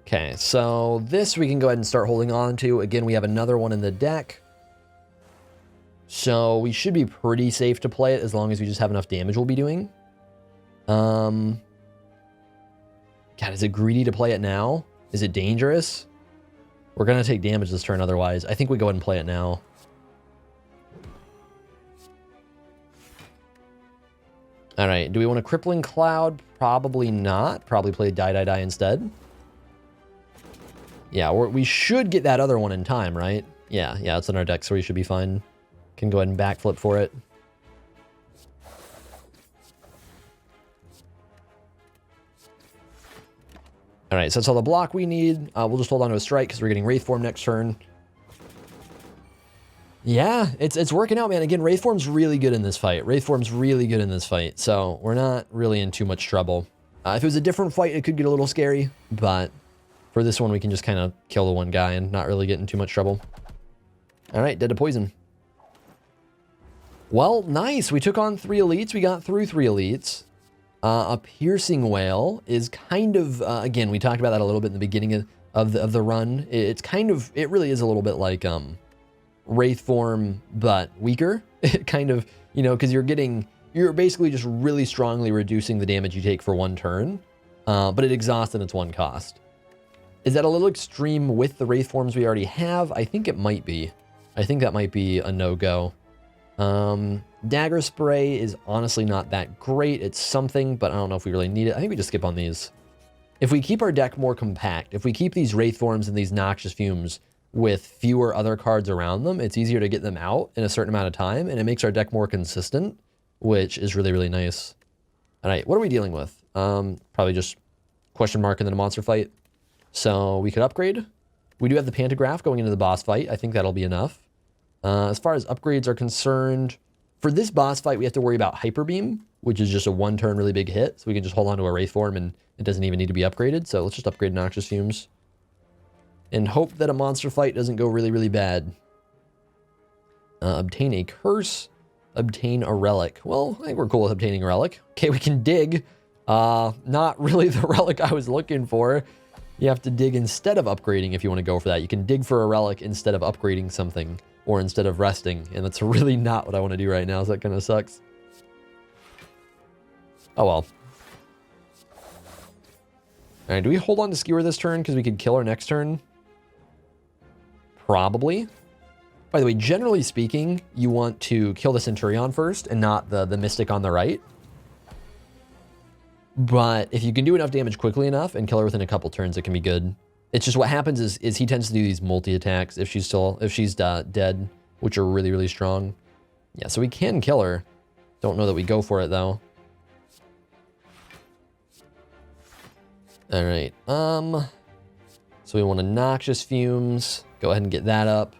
Okay, so this we can go ahead and start holding on to. Again, we have another one in the deck. So we should be pretty safe to play it as long as we just have enough damage we'll be doing. God, is it greedy to play it now? Is it dangerous? We're going to take damage this turn otherwise. I think we go ahead and play it now. All right, do we want a Crippling Cloud? Probably not. Probably play Die instead. Yeah, we should get that other one in time, right? Yeah, it's in our deck, so we should be fine. Can go ahead and backflip for it. All right, so that's all the block we need. We'll just hold on to a strike because we're getting Wraith form next turn. Yeah, it's working out, man. Again, Wraith form's really good in this fight. Wraith form's really good in this fight, so we're not really in too much trouble. If it was a different fight, it could get a little scary, but for this one, we can just kind of kill the one guy and not really get in too much trouble. All right, dead to poison. Well, nice. We took on 3 elites. We got through 3 elites. A Piercing Whale is kind of, again, we talked about that a little bit in the beginning of the run. It's kind of, it really is a little bit like Wraith form, but weaker. It kind of, you know, because you're basically just really strongly reducing the damage you take for 1 turn, but it exhausts in its 1 cost. Is that a little extreme with the Wraith forms we already have? I think it might be. I think that might be a no-go. Dagger Spray is honestly not that great. It's something, but I don't know if we really need it. I think we just skip on these. If we keep our deck more compact, if we keep these Wraith forms and these Noxious Fumes with fewer other cards around them, it's easier to get them out in a certain amount of time, and it makes our deck more consistent, which is really, really nice. All right, what are we dealing with? Probably just question mark and then a monster fight. So we could upgrade. We do have the Pantograph going into the boss fight. I think that'll be enough. As far as upgrades are concerned, For this boss fight, we have to worry about Hyper Beam, which is just a one-turn really big hit. So we can just hold on to a Wraith form and it doesn't even need to be upgraded. So let's just upgrade Noxious Fumes. And hope that a monster fight doesn't go really, really bad. Obtain a curse. Obtain a relic. Well, I think we're cool with obtaining a relic. Okay, we can dig. Not really the relic I was looking for. You have to dig instead of upgrading if you want to go for that. You can dig for a relic instead of upgrading something. Or instead of resting. And that's really not what I want to do right now, so that kind of sucks. Oh well. Alright, do we hold on to Skewer this turn because we could kill her next turn? Probably. By the way, generally speaking, you want to kill the Centurion first and not the Mystic on the right. But if you can do enough damage quickly enough and kill her within a couple turns, it can be good. It's just what happens is he tends to do these multi-attacks if she's dead, which are really, really strong. Yeah, so we can kill her. Don't know that we go for it, though. All right. So we want a Noxious Fumes. Go ahead and get that up.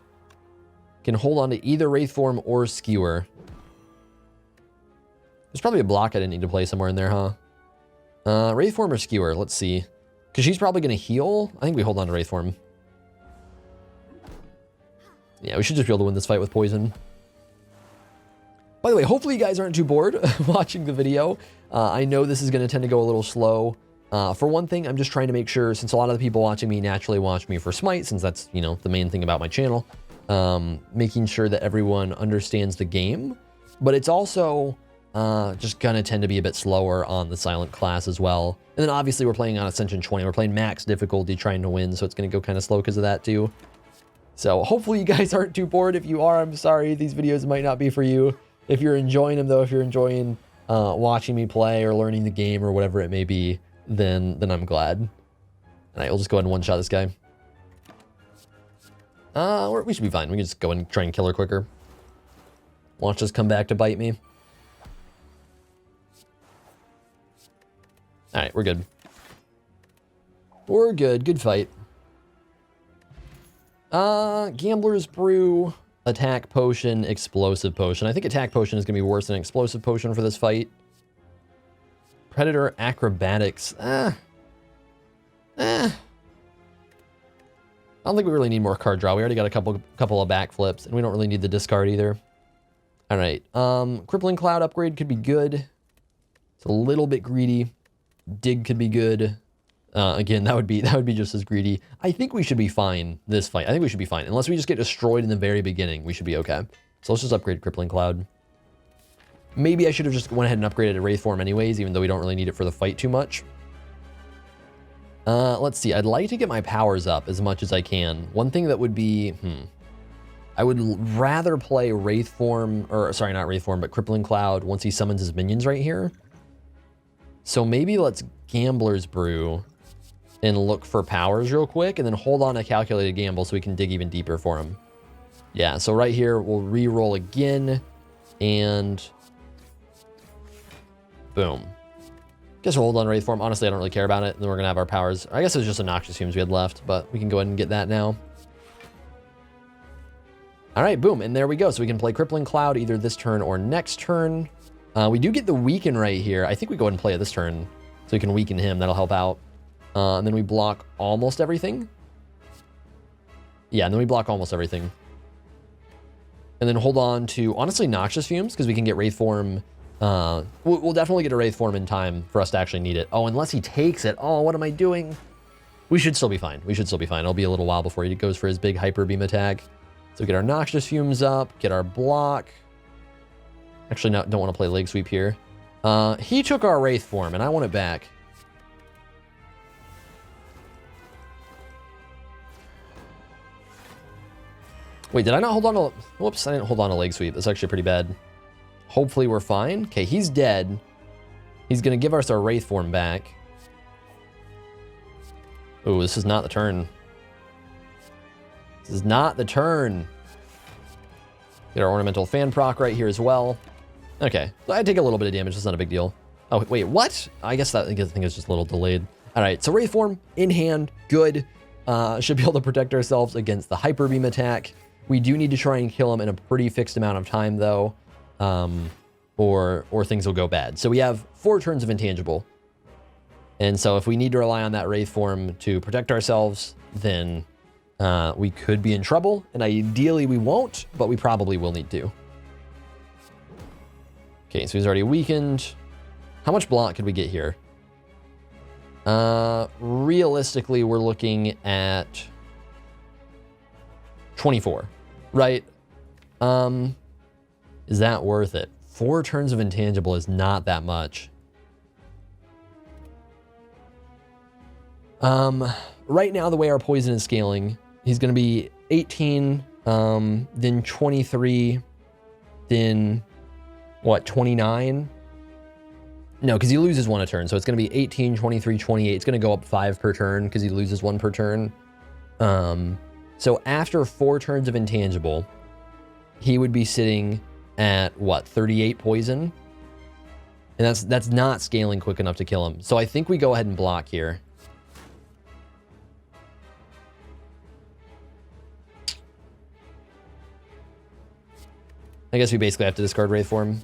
Can hold on to either Wraith form or Skewer. There's probably a block I didn't need to play somewhere in there, huh? Wraith form or Skewer? Let's see. Because she's probably going to heal. I think we hold on to Wraith form. Yeah, we should just be able to win this fight with poison. By the way, hopefully you guys aren't too bored watching the video. I know this is going to tend to go a little slow. For one thing, I'm just trying to make sure, since a lot of the people watching me naturally watch me for Smite, since that's, you know, the main thing about my channel, making sure that everyone understands the game. But it's also just going to tend to be a bit slower on the Silent class as well. And then obviously we're playing on Ascension 20. We're playing max difficulty trying to win, so it's going to go kind of slow because of that too. So hopefully you guys aren't too bored. If you are, I'm sorry. These videos might not be for you. If you're enjoying them, though, if you're enjoying watching me play or learning the game or whatever it may be, then I'm glad. All right, we'll just go ahead and one-shot this guy. We should be fine. We can just go and try and kill her quicker. Watch us come back to bite me. All right, we're good. We're good. Good fight. Gambler's Brew, Attack Potion, Explosive Potion. I think Attack Potion is going to be worse than Explosive Potion for this fight. Predator Acrobatics. I don't think we really need more card draw. We already got a couple of backflips, and we don't really need the discard either. All right. Crippling Cloud upgrade could be good. It's a little bit greedy. Dig could be good. Again, that would be just as greedy. I think we should be fine this fight. I think we should be fine. Unless we just get destroyed in the very beginning, we should be okay. So let's just upgrade Crippling Cloud. Maybe I should have just went ahead and upgraded a Wraith form anyways, even though we don't really need it for the fight too much. Let's see. I'd like to get my powers up as much as I can. One thing that would be, I would rather play Wraith form, or sorry, not Wraith form, but Crippling Cloud once he summons his minions right here. So maybe let's Gambler's Brew and look for powers real quick, and then hold on a Calculated Gamble so we can dig even deeper for him. Yeah, so right here, we'll re-roll again, and boom. Guess we'll hold on Wraith form. Honestly, I don't really care about it. And then we're going to have our powers. I guess it was just a Noxious Fumes we had left, but we can go ahead and get that now. All right, boom, and there we go. So we can play Crippling Cloud either this turn or next turn. We do get the Weaken right here. I think we go ahead and play it this turn so we can weaken him. That'll help out. And then we block almost everything. Yeah, and then we block almost everything. And then hold on to, honestly, Noxious Fumes, because we can get Wraith form. We'll definitely get a Wraith form in time for us to actually need it. Oh, unless he takes it. Oh, what am I doing? We should still be fine. We should still be fine. It'll be a little while before he goes for his big Hyper Beam attack. So get our Noxious Fumes up, get our block. Actually, no, don't want to play Leg Sweep here. He took our Wraith form, and I want it back. Wait, did I not hold on to... Whoops, I didn't hold on to Leg Sweep. That's actually pretty bad. Hopefully we're fine. Okay, he's dead. He's going to give us our Wraith form back. Ooh, this is not the turn. This is not the turn. Get our Ornamental Fan proc right here as well. Okay, so I take a little bit of damage. That's not a big deal. Oh, wait, what? I guess that thing is just a little delayed. All right, so Wraith form in hand, good. Should be able to protect ourselves against the Hyper Beam attack. We do need to try and kill him in a pretty fixed amount of time, though. or things will go bad. So we have 4 turns of intangible. And so if we need to rely on that Wraith form to protect ourselves, then we could be in trouble. And ideally we won't, but we probably will need to. Okay, so he's already weakened. How much block could we get here? Realistically, we're looking at 24, right? Is that worth it? 4 turns of intangible is not that much. Right now, the way our poison is scaling, he's going to be 18, then 23, then what, 29? No, because he loses 1 a turn, so it's going to be 18, 23, 28. It's going to go up 5 per turn because he loses 1 per turn. So after 4 turns of intangible, he would be sitting at what, 38 poison? And that's not scaling quick enough to kill him. So I think we go ahead and block here. I guess we basically have to discard Wraith form.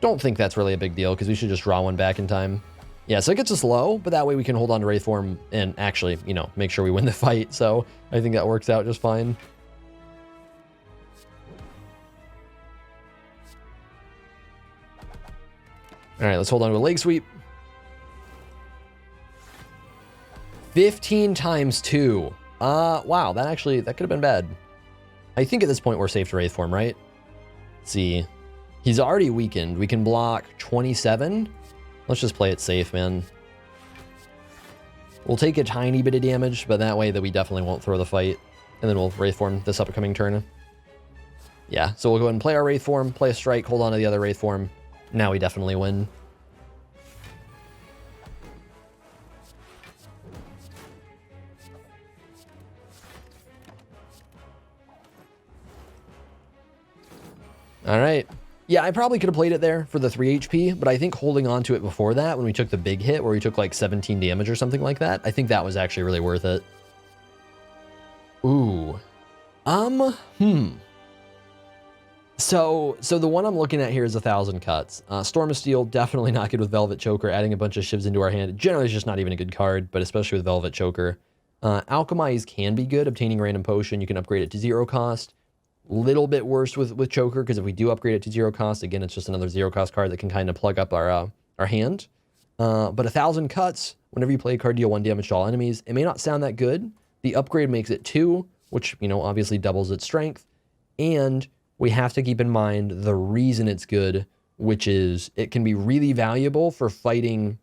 Don't think that's really a big deal because we should just draw 1 back in time. Yeah, so it gets us low, but that way we can hold on to Wraith form and actually, you know, make sure we win the fight. So I think that works out just fine. All right, let's hold on to a leg sweep. 15 times 2. Wow, that could have been bad. I think at this point we're safe to Wraith form, right? Let's see. He's already weakened. We can block 27. Let's just play it safe, man. We'll take a tiny bit of damage, but that way that we definitely won't throw the fight. And then we'll Wraith form this upcoming turn. Yeah, so we'll go ahead and play our Wraith form, play a strike, hold on to the other Wraith form. Now we definitely win. All right. Yeah, I probably could have played it there for the 3 HP, but I think holding on to it before that, when we took the big hit where we took like 17 damage or something like that, I think that was actually really worth it. Ooh. So the one I'm looking at here is 1,000 cuts. Storm of Steel, definitely not good with Velvet Choker. Adding a bunch of shivs into our hand generally is just not even a good card, but especially with Velvet Choker. Alchemize can be good. Obtaining random potion, you can upgrade it to 0 cost. Little bit worse with Choker, because if we do upgrade it to 0 cost, again, it's just another 0 cost card that can kind of plug up our hand. But 1,000 cuts, whenever you play a card, deal 1 damage to all enemies. It may not sound that good. The upgrade makes it 2, which, you know, obviously doubles its strength. And we have to keep in mind the reason it's good, which is it can be really valuable for fighting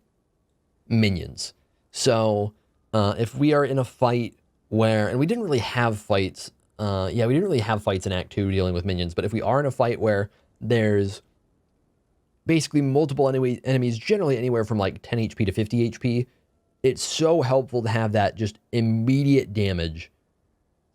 minions. So if we are in a fight where, and we didn't really have fights, we didn't really have fights in Act 2 dealing with minions, but if we are in a fight where there's basically multiple enemies, generally anywhere from like 10 HP to 50 HP, it's so helpful to have that just immediate damage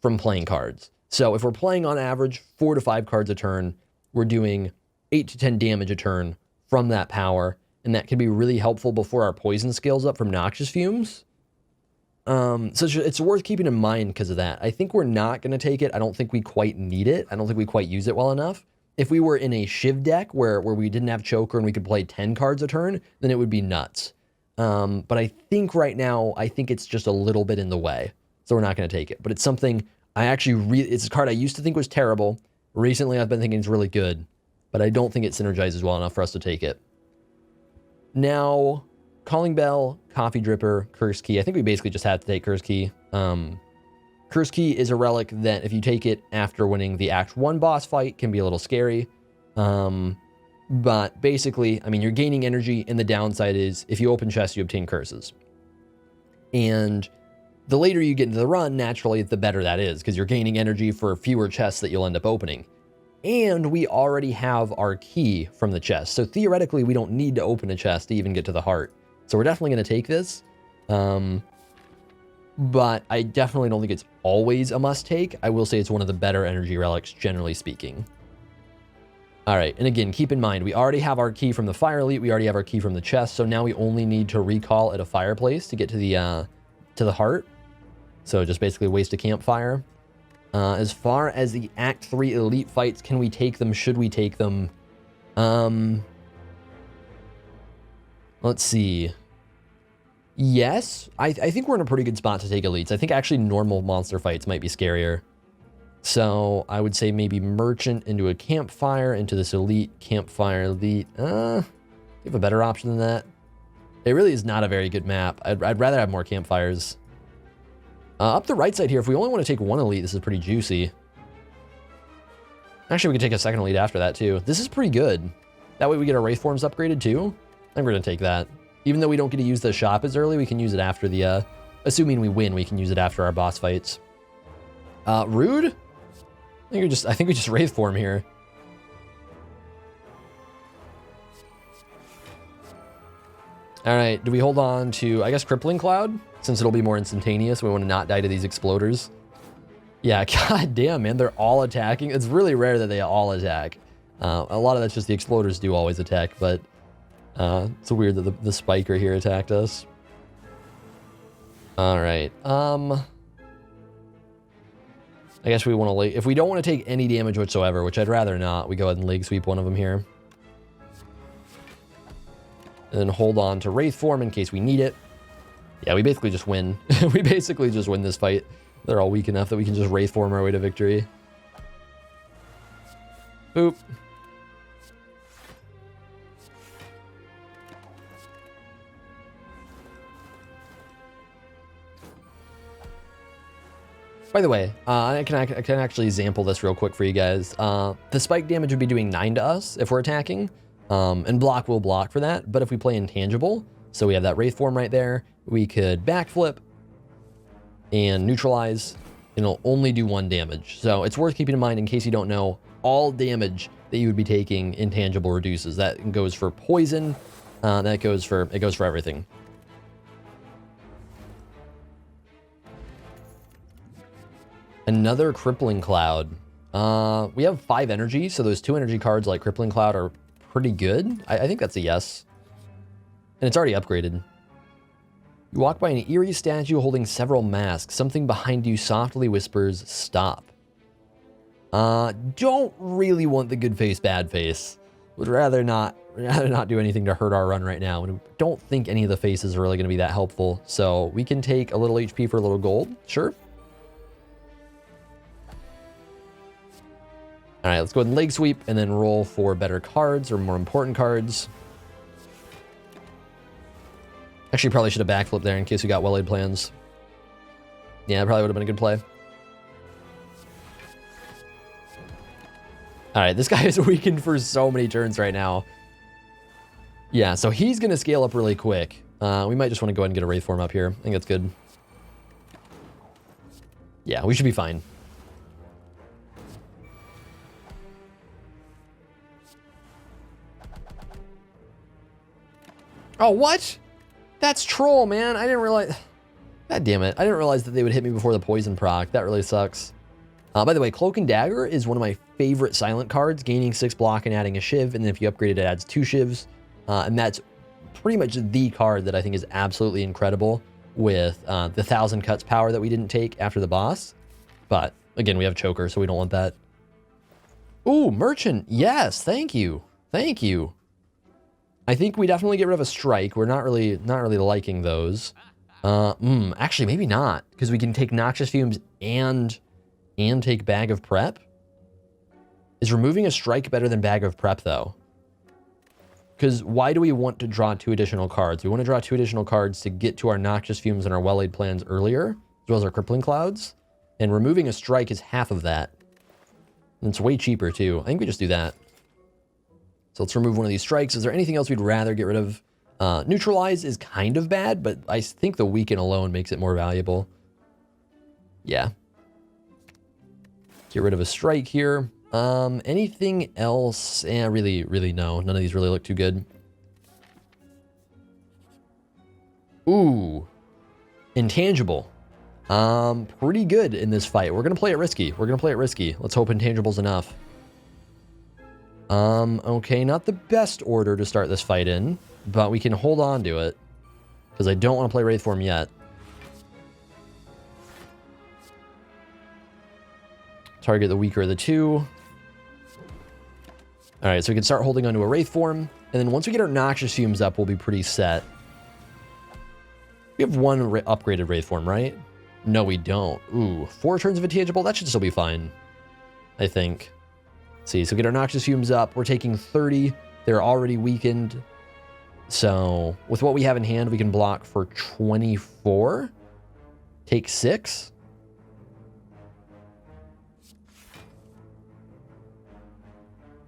from playing cards. So if we're playing on average 4 to 5 cards a turn, we're doing 8 to 10 damage a turn from that power, and that can be really helpful before our poison scales up from Noxious Fumes. So it's worth keeping in mind because of that. I think we're not going to take it. I don't think we quite need it. I don't think we quite use it well enough. If we were in a Shiv deck where we didn't have Choker and we could play 10 cards a turn, then it would be nuts. But I think right now, I think it's just a little bit in the way. So we're not going to take it. But it's something I actually it's a card I used to think was terrible. Recently, I've been thinking it's really good. But I don't think it synergizes well enough for us to take it. Now, Calling Bell, Coffee Dripper, Curse Key. I think we basically just had to take Curse Key. Curse Key is a relic that if you take it after winning the Act 1 boss fight can be a little scary. But basically, I mean, you're gaining energy, and the downside is if you open chests, you obtain curses. And the later you get into the run, naturally, the better that is, because you're gaining energy for fewer chests that you'll end up opening. And we already have our key from the chest. So theoretically, we don't need to open a chest to even get to the heart. So we're definitely going to take this. But I definitely don't think it's always a must take. I will say it's one of the better energy relics, generally speaking. All right, and again, keep in mind, we already have our key from the Fire Elite. We already have our key from the chest. So now we only need to recall at a fireplace to get to the heart. So just basically waste a campfire. As far as the Act 3 elite fights, can we take them? Should we take them? Let's see. Yes, I think we're in a pretty good spot to take elites. I think actually normal monster fights might be scarier. So I would say maybe merchant into a campfire, into this elite, campfire, elite. You have a better option than that? It really is not a very good map. I'd rather have more campfires. Up the right side here, if we only want to take one elite, this is pretty juicy. Actually, we could take a second elite after that too. This is pretty good. That way we get our Wraith forms upgraded too. I think we're going to take that. Even though we don't get to use the shop as early, we can use it after the, assuming we win, we can use it after our boss fights. Rude? I think we just Wraith form here. All right, do we hold on to, I guess, Crippling Cloud? Since it'll be more instantaneous, we want to not die to these exploders. Yeah, god damn, man, they're all attacking. It's really rare that they all attack. A lot of that's just the exploders do always attack, but it's weird that the spiker here attacked us. All right, I guess we want to, if we don't want to take any damage whatsoever, which I'd rather not, we go ahead and leg sweep one of them here. And then hold on to Wraith form in case we need it. Yeah, we basically just win. We basically just win this fight. They're all weak enough that we can just Wraith form our way to victory. Boop. By the way, I can actually example this real quick for you guys. The spike damage would be doing 9 to us if we're attacking, and block will block for that. But if we play intangible, so we have that Wraith form right there, we could backflip and neutralize, and it'll only do 1 damage. So it's worth keeping in mind in case you don't know, all damage that you would be taking intangible reduces. That goes for poison, it goes for everything. Another Crippling Cloud. We have 5 energy, so those 2 energy cards like Crippling Cloud are pretty good. I think that's a yes. And it's already upgraded. You walk by an eerie statue holding several masks. Something behind you softly whispers, stop. Don't really want the good face, bad face. Would rather not do anything to hurt our run right now. And don't think any of the faces are really going to be that helpful. So we can take a little HP for a little gold. Sure. All right, let's go ahead and leg sweep and then roll for better cards or more important cards. Actually, probably should have backflipped there in case we got well-laid plans. Yeah, that probably would have been a good play. All right, this guy is weakened for so many turns right now. Yeah, so he's going to scale up really quick. We might just want to go ahead and get a Wraith form up here. I think that's good. Yeah, we should be fine. Oh, what? That's troll, man. I didn't realize. God damn it. I didn't realize that they would hit me before the poison proc. That really sucks. By the way, Cloak and Dagger is one of my favorite silent cards, gaining 6 block and adding a shiv. And then if you upgrade it, it adds 2 shivs. And that's pretty much the card that I think is absolutely incredible with the 1,000 cuts power that we didn't take after the boss. But again, we have Choker, so we don't want that. Ooh, Merchant. Yes, thank you. Thank you. I think we definitely get rid of a strike. We're not really liking those. Actually, maybe not, because we can take Noxious Fumes and take Bag of Prep. Is removing a strike better than Bag of Prep, though? Because why do we want to draw 2 additional cards? We want to draw 2 additional cards to get to our Noxious Fumes and our well-laid plans earlier, as well as our Crippling Clouds. And removing a strike is half of that. And it's way cheaper, too. I think we just do that. So let's remove one of these strikes. Is there anything else we'd rather get rid of? Neutralize is kind of bad, but I think the weaken alone makes it more valuable. Yeah. Get rid of a strike here. Anything else? Really no. None of these really look too good. Ooh. Intangible. Pretty good in this fight. We're going to play it risky. Let's hope Intangible's enough. Okay, not the best order to start this fight in, but we can hold on to it, because I don't want to play Wraith form yet. Target the weaker of the two. All right, so we can start holding onto a Wraith form. And then once we get our Noxious Fumes up, we'll be pretty set. We have one upgraded Wraith form, right? No, we don't. Ooh, 4 turns of Intangible. That should still be fine, I think. Let's see, so get our Noxious Fumes up. We're taking 30. They're already weakened. So with what we have in hand, we can block for 24. Take 6.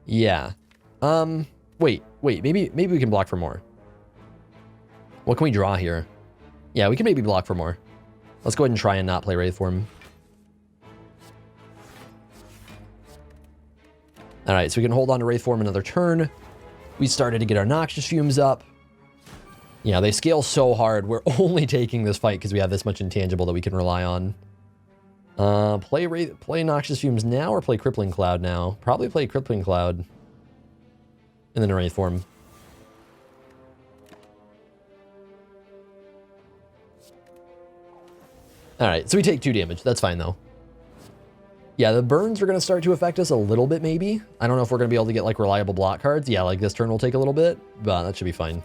Yeah. Wait, maybe we can block for more. What can we draw here? Yeah, we can maybe block for more. Let's go ahead and try and not play Wraith form. All right, so we can hold on to Wraith form another turn. We started to get our Noxious Fumes up. Yeah, they scale so hard. We're only taking this fight because we have this much intangible that we can rely on. Play Noxious Fumes now or play Crippling Cloud now? Probably play Crippling Cloud. And then a Wraith form. Alright, so we take 2 damage. That's fine though. Yeah, the burns are going to start to affect us a little bit maybe. I don't know if we're going to be able to get like reliable block cards. Yeah, like this turn will take a little bit, but that should be fine.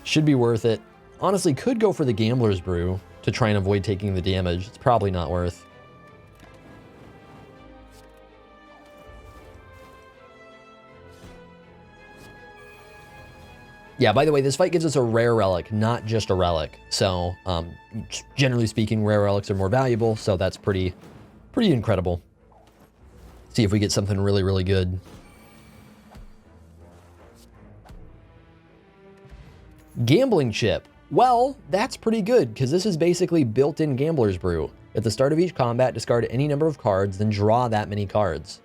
Should be worth it. Honestly, could go for the Gambler's Brew to try and avoid taking the damage. It's probably not worth. Yeah, by the way, this fight gives us a rare relic, not just a relic. So, generally speaking, rare relics are more valuable, so that's pretty incredible. See if we get something really, really good. Gambling Chip. Well, that's pretty good, because this is basically built-in Gambler's Brew. At the start of each combat, discard any number of cards, then draw that many cards.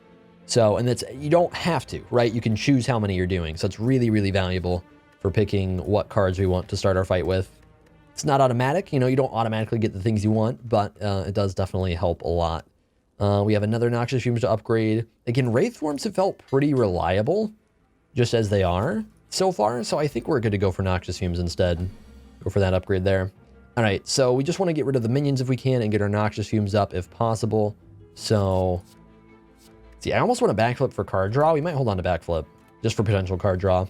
So, and that's, you don't have to, right? You can choose how many you're doing. So it's really, really valuable for picking what cards we want to start our fight with. It's not automatic, you know, you don't automatically get the things you want, but it does definitely help a lot. We have another Noxious Fumes to upgrade. Again, Wraith forms have felt pretty reliable, just as they are so far, so I think we're good to go for Noxious Fumes instead. Go for that upgrade there. All right, so we just want to get rid of the minions if we can and get our Noxious Fumes up if possible. So, see, I almost want to backflip for card draw. We might hold on to backflip just for potential card draw.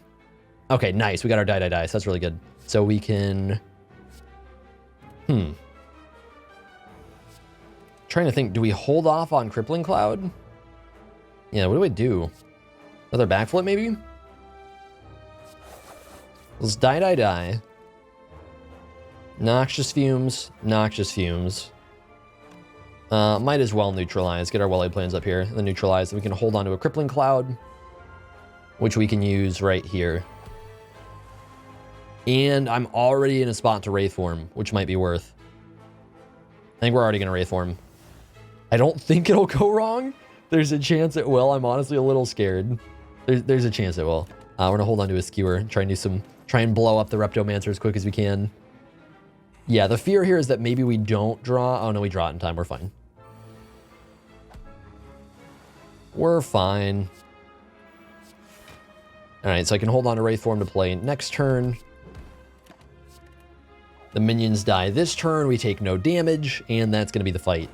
Okay, nice. We got our die. So that's really good. So we can... Trying to think, do we hold off on Crippling Cloud? Yeah, what do we do? Another backflip, maybe? Let's die. Noxious Fumes. Might as well neutralize. Get our well-laid plans up here. And then neutralize. And we can hold on to a Crippling Cloud, which we can use right here. And I'm already in a spot to Wraith form, which might be worth. I think we're already going to Wraith form. I don't think it'll go wrong. There's a chance it will. I'm honestly a little scared. There's a chance it will. We're going to hold on to a Skewer. Try and blow up the Reptomancer as quick as we can. Yeah, the fear here is that maybe we don't draw. Oh, no, we draw it in time. We're fine. We're fine. All right, so I can hold on to Wraith form to play next turn. The minions die this turn. We take no damage, and that's going to be the fight.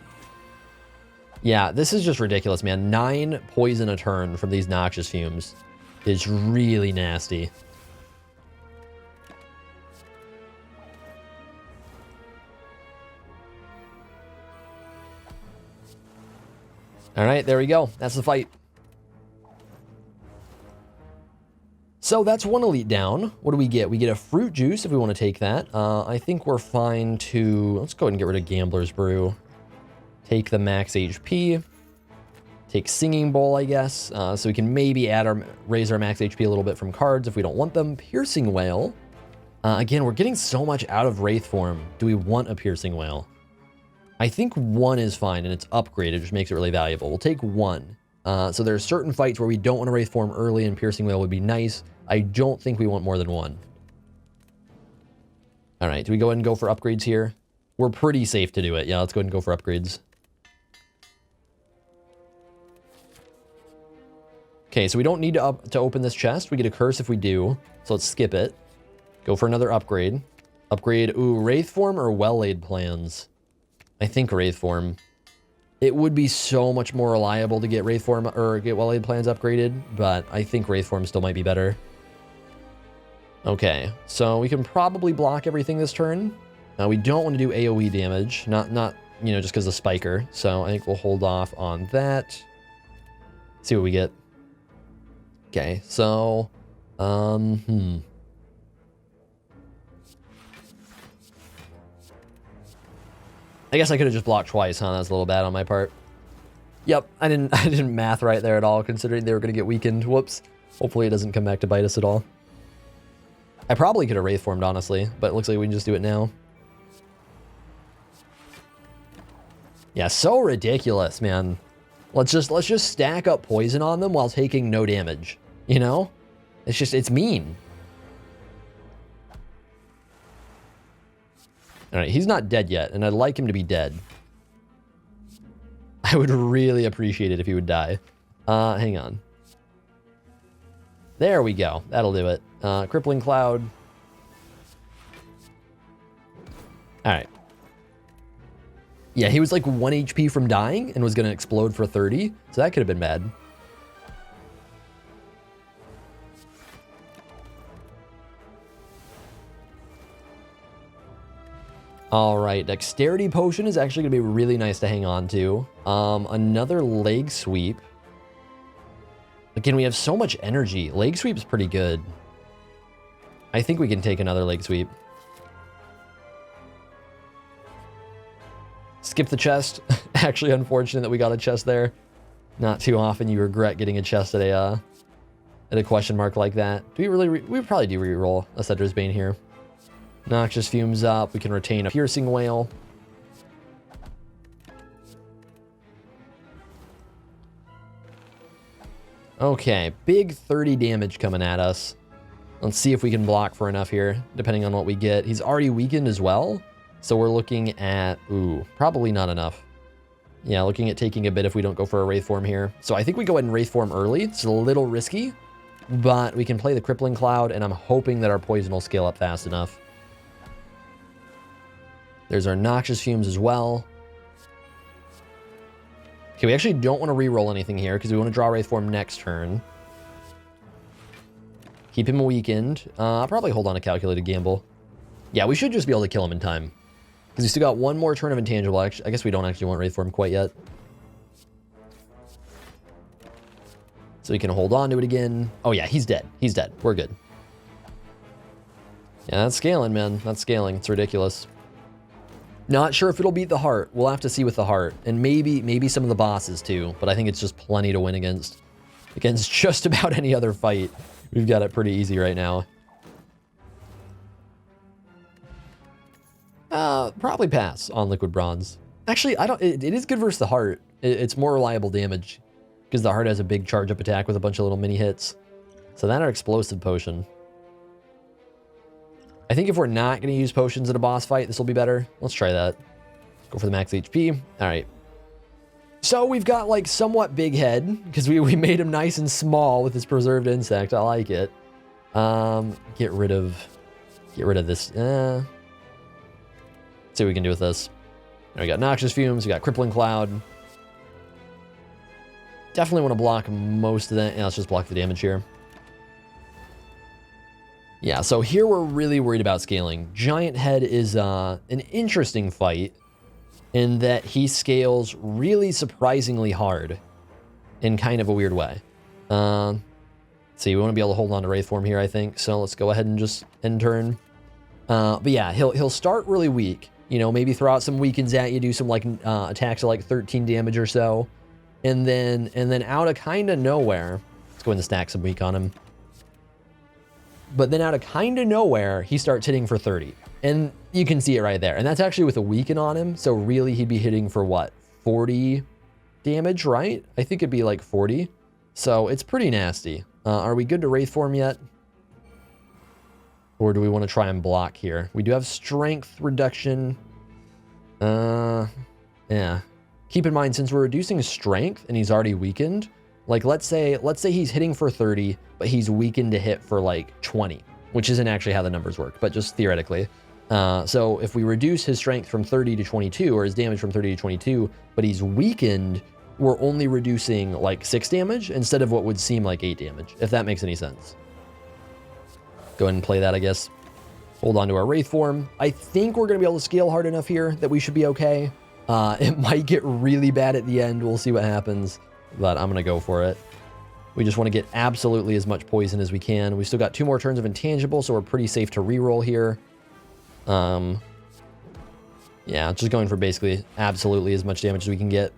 Yeah, this is just ridiculous, man. 9 poison a turn from these Noxious Fumes is really nasty. All right, there we go. That's the fight. So that's one elite down. What do we get? We get a Fruit Juice if we want to take that. I think we're fine to... Let's go ahead and get rid of Gambler's Brew. Take the max HP. Take Singing Bowl, I guess. So we can maybe raise our max HP a little bit from cards if we don't want them. Piercing Wail. Again, we're getting so much out of Wraith form. Do we want a Piercing Wail? I think 1 is fine, and it's upgraded, which makes it really valuable. We'll take 1. So there are certain fights where we don't want to Wraith form early, and Piercing Wail would be nice. I don't think we want more than 1. All right, do we go ahead and go for upgrades here? We're pretty safe to do it. Yeah, let's go ahead and go for upgrades. Okay, so we don't need to open this chest. We get a curse if we do, so let's skip it. Go for another upgrade. Upgrade, ooh, Wraith form or well-laid plans? I think Wraith form. It would be so much more reliable to get Wraith Form or get Well-Laid Plans upgraded, but I think Wraith Form still might be better. Okay, so we can probably block everything this turn. We don't want to do AoE damage, not you know, just because of Spiker. So I think we'll hold off on that. See what we get. Okay, so I guess I could have just blocked twice, huh? That's a little bad on my part. Yep, I didn't math right there at all, considering they were going to get weakened. Whoops. Hopefully it doesn't come back to bite us at all. I probably could have Wraith formed, honestly, but it looks like we can just do it now. Yeah, so ridiculous, man. Let's just stack up poison on them while taking no damage. You know? It's mean. Alright, he's not dead yet, and I'd like him to be dead. I would really appreciate it if he would die. Hang on. There we go. That'll do it. Crippling Cloud. Alright. Yeah, he was like 1 HP from dying and was going to explode for 30. So that could have been bad. All right, Dexterity Potion is actually going to be really nice to hang on to. Another Leg Sweep. Again, we have so much energy. Leg Sweep's pretty good. I think we can take another Leg Sweep. Skip the chest. Actually, unfortunate that we got a chest there. Not too often you regret getting a chest at a question mark like that. Do we really? We probably do reroll a Cedra's Bane here. Noxious Fumes up. We can retain a Piercing Wail. Okay, big 30 damage coming at us. Let's see if we can block for enough here, depending on what we get. He's already weakened as well. So we're looking at, probably not enough. Yeah, looking at taking a bit if we don't go for a Wraith Form here. So I think we go ahead and Wraith Form early. It's a little risky, but we can play the Crippling Cloud, and I'm hoping that our poison will scale up fast enough. There's our Noxious Fumes as well. Okay, we actually don't want to reroll anything here because we want to draw Wraith Form next turn. Keep him weakened. I'll probably hold on a Calculated Gamble. Yeah, we should just be able to kill him in time. Because we still got one more turn of Intangible. I guess we don't actually want Wraith Form quite yet. So we can hold on to it again. Oh yeah, he's dead. He's dead. We're good. Yeah, that's scaling, man. That's scaling. It's ridiculous. Not sure if it'll beat the heart. We'll have to see with the heart. And maybe some of the bosses too. But I think it's just plenty to win against. Against just about any other fight. We've got it pretty easy right now. Probably pass on Liquid Bronze. Actually, it is good versus the heart. It's more reliable damage. Because the heart has a big charge up attack with a bunch of little mini hits. So that or Explosive Potion. I think if we're not going to use potions in a boss fight, this will be better. Let's try that. Go for the max HP. All right. So we've got like somewhat big head because we made him nice and small with his Preserved Insect. I like it. Get rid of this. Let's see what we can do with this. Now we got Noxious Fumes. We got Crippling Cloud. Definitely want to block most of that. Yeah, let's just block the damage here. Yeah, so here we're really worried about scaling. Giant Head is an interesting fight in that he scales really surprisingly hard in kind of a weird way. See, we want to be able to hold on to Wraith Form here, I think. So let's go ahead and just end turn. But yeah, he'll start really weak. You know, maybe throw out some weakens at you, do some like attacks of like 13 damage or so. And then out of kind of nowhere, let's go ahead and stack some weak on him. But then out of kind of nowhere, he starts hitting for 30. And you can see it right there. And that's actually with a weaken on him. So really he'd be hitting for what? 40 damage, right? I think it'd be like 40. So it's pretty nasty. Are we good to Wraith Form yet? Or do we want to try and block here? We do have strength reduction. Yeah. Keep in mind, since we're reducing strength and he's already weakened, like let's say he's hitting for 30, but he's weakened to hit for like 20, which isn't actually how the numbers work, but just theoretically. So if we reduce his strength from 30 to 22, or his damage from 30 to 22, but he's weakened, we're only reducing like 6 damage instead of what would seem like 8 damage, if that makes any sense. Go ahead and play that, I guess. Hold on to our Wraith form. I think we're going to be able to scale hard enough here that we should be okay. It might get really bad at the end. We'll see what happens, but I'm going to go for it. We just want to get absolutely as much poison as we can. We've still got 2 more turns of intangible, so we're pretty safe to reroll here. Yeah, just going for basically absolutely as much damage as we can get.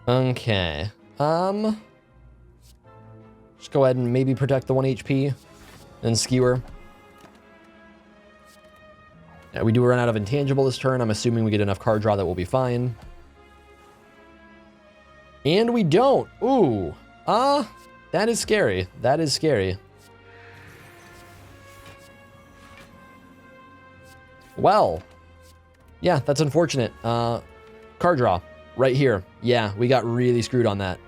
Okay. Just go ahead and maybe protect the 1 HP and skewer. Yeah, we do run out of intangible this turn. I'm assuming we get enough card draw that we'll be fine. And we don't. Ooh. That is scary. That is scary. Well. Yeah, that's unfortunate. Card draw. Right here. Yeah, we got really screwed on that.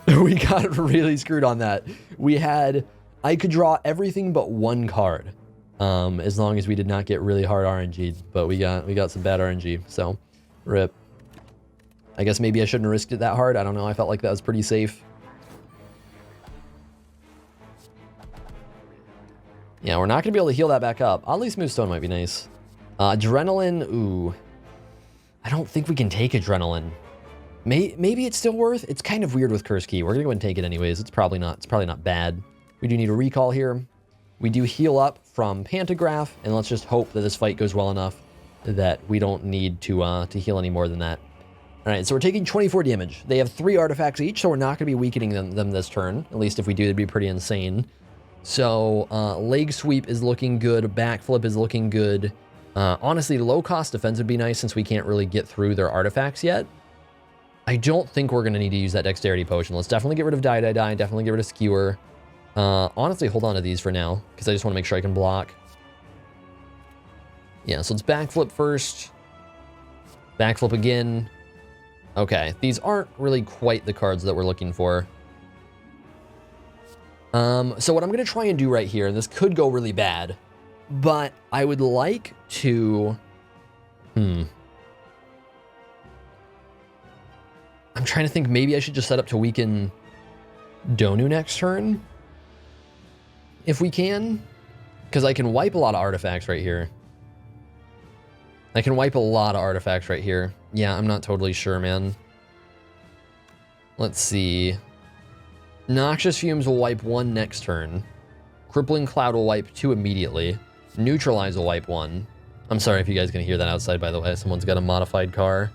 We got really screwed on that. I could draw everything but 1 card. As long as we did not get really hard RNG'd, but we got some bad RNG, so rip. I guess maybe I shouldn't have risked it that hard. I don't know. I felt like that was pretty safe. Yeah, we're not going to be able to heal that back up. Oddly Smooth Stone might be nice. Adrenaline, ooh. I don't think we can take Adrenaline. Maybe it's still worth. It's kind of weird with Curse Key. We're gonna go and take it anyways. It's probably not bad. We do need a recall here. We do heal up from Pantograph, and let's just hope that this fight goes well enough that we don't need to heal any more than that. All right, so we're taking 24 damage. They have 3 artifacts each, so we're not gonna be weakening them this turn. At least if we do, it'd be pretty insane. So leg sweep is looking good. Backflip is looking good. Honestly, low cost defense would be nice since we can't really get through their artifacts yet. I don't think we're going to need to use that dexterity potion. Let's definitely get rid of Die, definitely get rid of Skewer. Honestly, hold on to these for now, because I just want to make sure I can block. Yeah, so let's backflip first. Backflip again. Okay, these aren't really quite the cards that we're looking for. So what I'm going to try and do right here, and this could go really bad, but I would like to... I'm trying to think, maybe I should just set up to weaken Donu next turn, if we can, because I can wipe a lot of artifacts right here. Yeah, I'm not totally sure, man. Let's see. Noxious Fumes will wipe 1 next turn. Crippling Cloud will wipe 2 immediately. Neutralize will wipe 1. I'm sorry if you guys can hear that outside, by the way. Someone's got a modified car.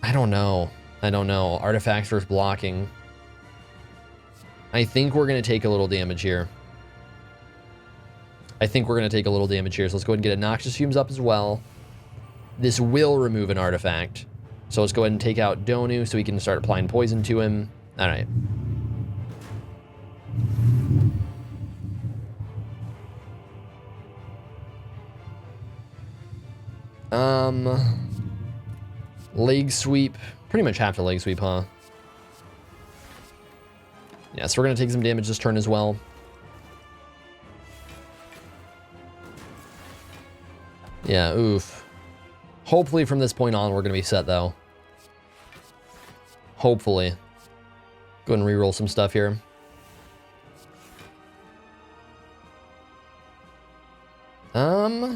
I don't know. Artifacts versus blocking. I think we're going to take a little damage here. So let's go ahead and get a Noxious Fumes up as well. This will remove an artifact. So let's go ahead and take out Donu so we can start applying poison to him. All right. Leg sweep. Pretty much have to leg sweep, huh? Yeah, so we're going to take some damage this turn as well. Yeah, oof. Hopefully from this point on, we're going to be set, though. Hopefully. Go ahead and reroll some stuff here.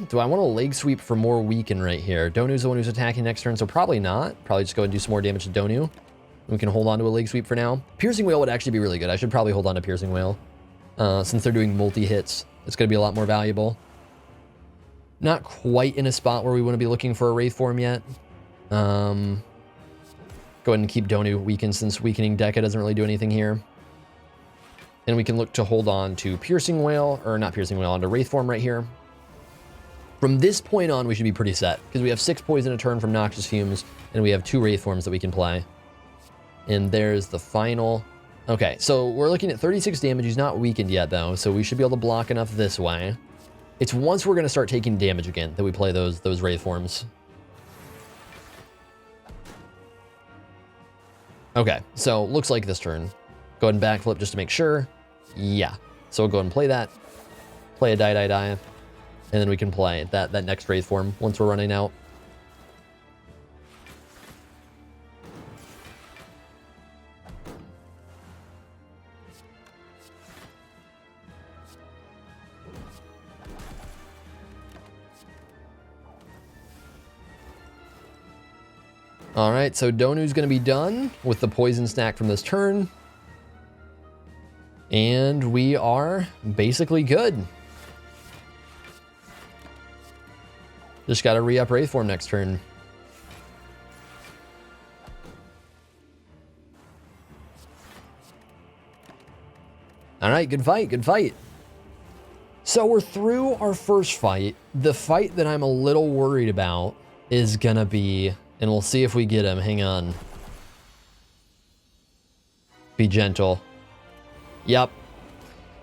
Do I want to leg sweep for more weaken right here? Donu's the one who's attacking next turn, so probably not. Probably just go and do some more damage to Donu. We can hold on to a leg sweep for now. Piercing Whale would actually be really good. I should probably hold on to Piercing Whale. Since they're doing multi-hits, it's going to be a lot more valuable. Not quite in a spot where we want to be looking for a Wraith form yet. Go ahead and keep Donu weakened since weakening Deca doesn't really do anything here. And we can look to hold on to Piercing Whale, or not Piercing Whale, onto Wraith form right here. From this point on, we should be pretty set, because we have 6 poison a turn from Noxious Fumes, and we have 2 Wraith forms that we can play. And there's the final. Okay, so we're looking at 36 damage. He's not weakened yet, though, so we should be able to block enough this way. It's once we're going to start taking damage again that we play those Wraith forms. Okay, so looks like this turn. Go ahead and backflip just to make sure. Yeah. So we'll go ahead and play that. Play a die. And then we can play that next Wraith form once we're running out. All right, so Donu's going to be done with the poison stack from this turn. And we are basically good. Just got to re-up Wraith form next turn. All right, good fight, good fight. So we're through our first fight. The fight that I'm a little worried about is going to be, and we'll see if we get him. Hang on. Be gentle. Yep.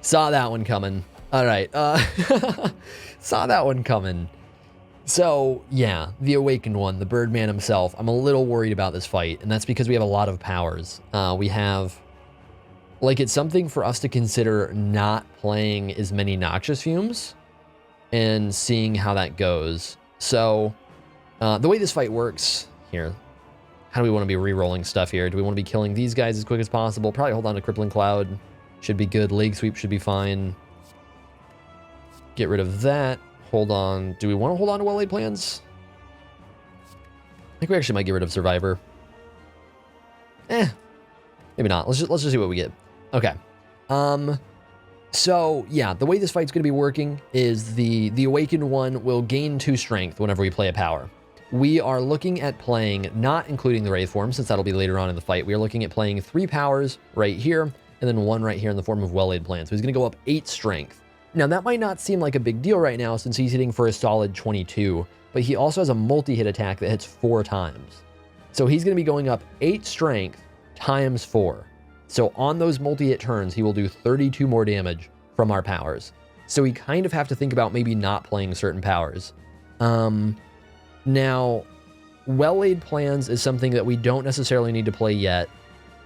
Saw that one coming. All right. Saw that one coming. So, yeah, the Awakened one, the Birdman himself, I'm a little worried about this fight, and that's because we have a lot of powers. We have, like, it's something for us to consider not playing as many Noxious Fumes and seeing how that goes. So, the way this fight works here, how do we want to be re-rolling stuff here? Do we want to be killing these guys as quick as possible? Probably hold on to Crippling Cloud. Should be good. Leg Sweep should be fine. Get rid of that. Hold on. Do we want to hold on to Well-Laid Plans? I think we actually might get rid of Survivor. Maybe not. Let's just see what we get. Okay. So yeah, the way this fight's going to be working is the Awakened one will gain 2 strength whenever we play a power. We are looking at playing, not including the Wraith form, since that'll be later on in the fight. We are looking at playing 3 powers right here, and then 1 right here in the form of Well-Laid Plans. So he's going to go up 8 strength. Now, that might not seem like a big deal right now since he's hitting for a solid 22, but he also has a multi-hit attack that hits 4 times. So he's going to be going up 8 strength times 4. So on those multi-hit turns, he will do 32 more damage from our powers. So we kind of have to think about maybe not playing certain powers. Now, Well-Laid Plans is something that we don't necessarily need to play yet.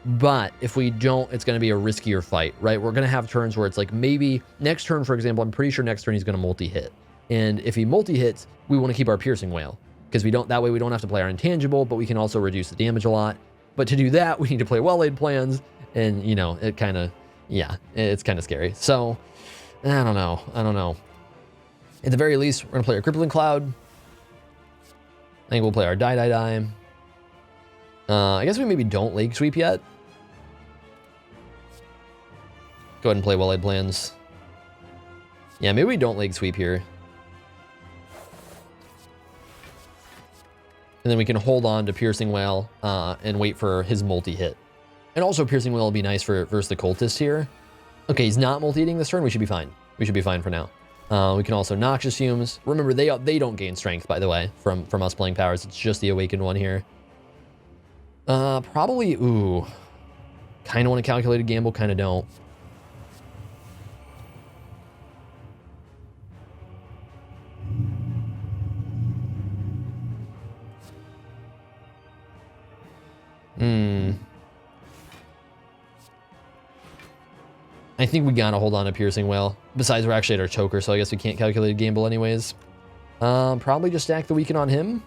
But if we don't, it's going to be a riskier fight, right? We're going to have turns where it's like maybe next turn, for example, I'm pretty sure next turn he's going to multi-hit. And if he multi-hits, we want to keep our Piercing Wail because that way we don't have to play our Intangible, but we can also reduce the damage a lot. But to do that, we need to play Well-Laid Plans. And, you know, it kind of, yeah, it's kind of scary. So, I don't know. At the very least, we're going to play our Crippling Cloud. I think we'll play our die. I guess we maybe don't Leg Sweep yet. Go ahead and play Well-Laid Plans. Yeah, maybe we don't Leg Sweep here. And then we can hold on to Piercing Wail and wait for his multi-hit. And also Piercing Wail will be nice for versus the Cultist here. Okay, he's not multi-hitting this turn. We should be fine. We should be fine for now. We can also Noxious Fumes. Remember, they don't gain strength, by the way, from us playing powers. It's just the Awakened one here. Probably, ooh. Kind of want to Calculated Gamble, kind of don't. I think we gotta hold on to Piercing Wail. Besides, we're actually at our choker, so I guess we can't Calculated Gamble anyways. Probably just stack the Weaken on him.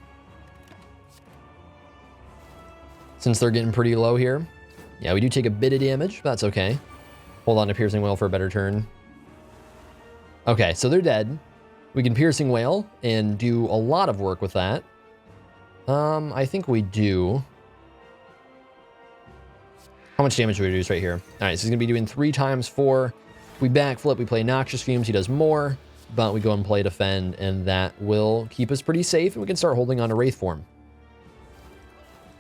Since they're getting pretty low here. Yeah, we do take a bit of damage, but that's okay. Hold on to Piercing Wail for a better turn. Okay, so they're dead. We can Piercing Wail and do a lot of work with that. I think we do. How much damage do we reduce right here? All right, so he's going to be doing 3 times 4. We backflip, we play Noxious Fumes, he does more, but we go and play Defend, and that will keep us pretty safe, and we can start holding on to Wraith form.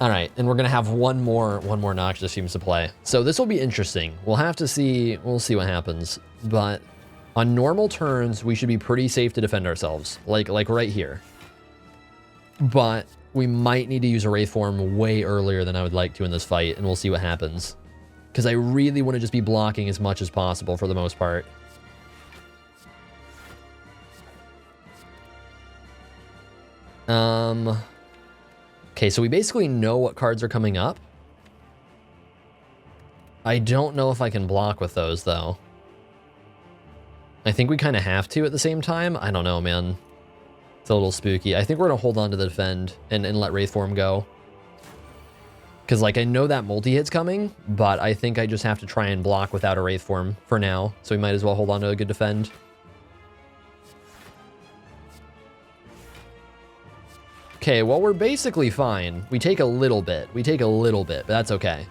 All right, and we're going to have one more Noxious Fumes to play. So this will be interesting. We'll have to see, we'll see what happens, but on normal turns, we should be pretty safe to defend ourselves, like right here. But we might need to use a Wraith form way earlier than I would like to in this fight, and we'll see what happens. Because I really want to just be blocking as much as possible for the most part. Okay, so we basically know what cards are coming up. I don't know if I can block with those, though. I think we kind of have to at the same time. I don't know, man. It's a little spooky. I think we're going to hold on to the defend and let Wraith form go. Because, like, I know that multi-hit's coming, but I think I just have to try and block without a Wraith form for now. So we might as well hold on to a good defend. Okay, well, we're basically fine. We take a little bit. But that's okay.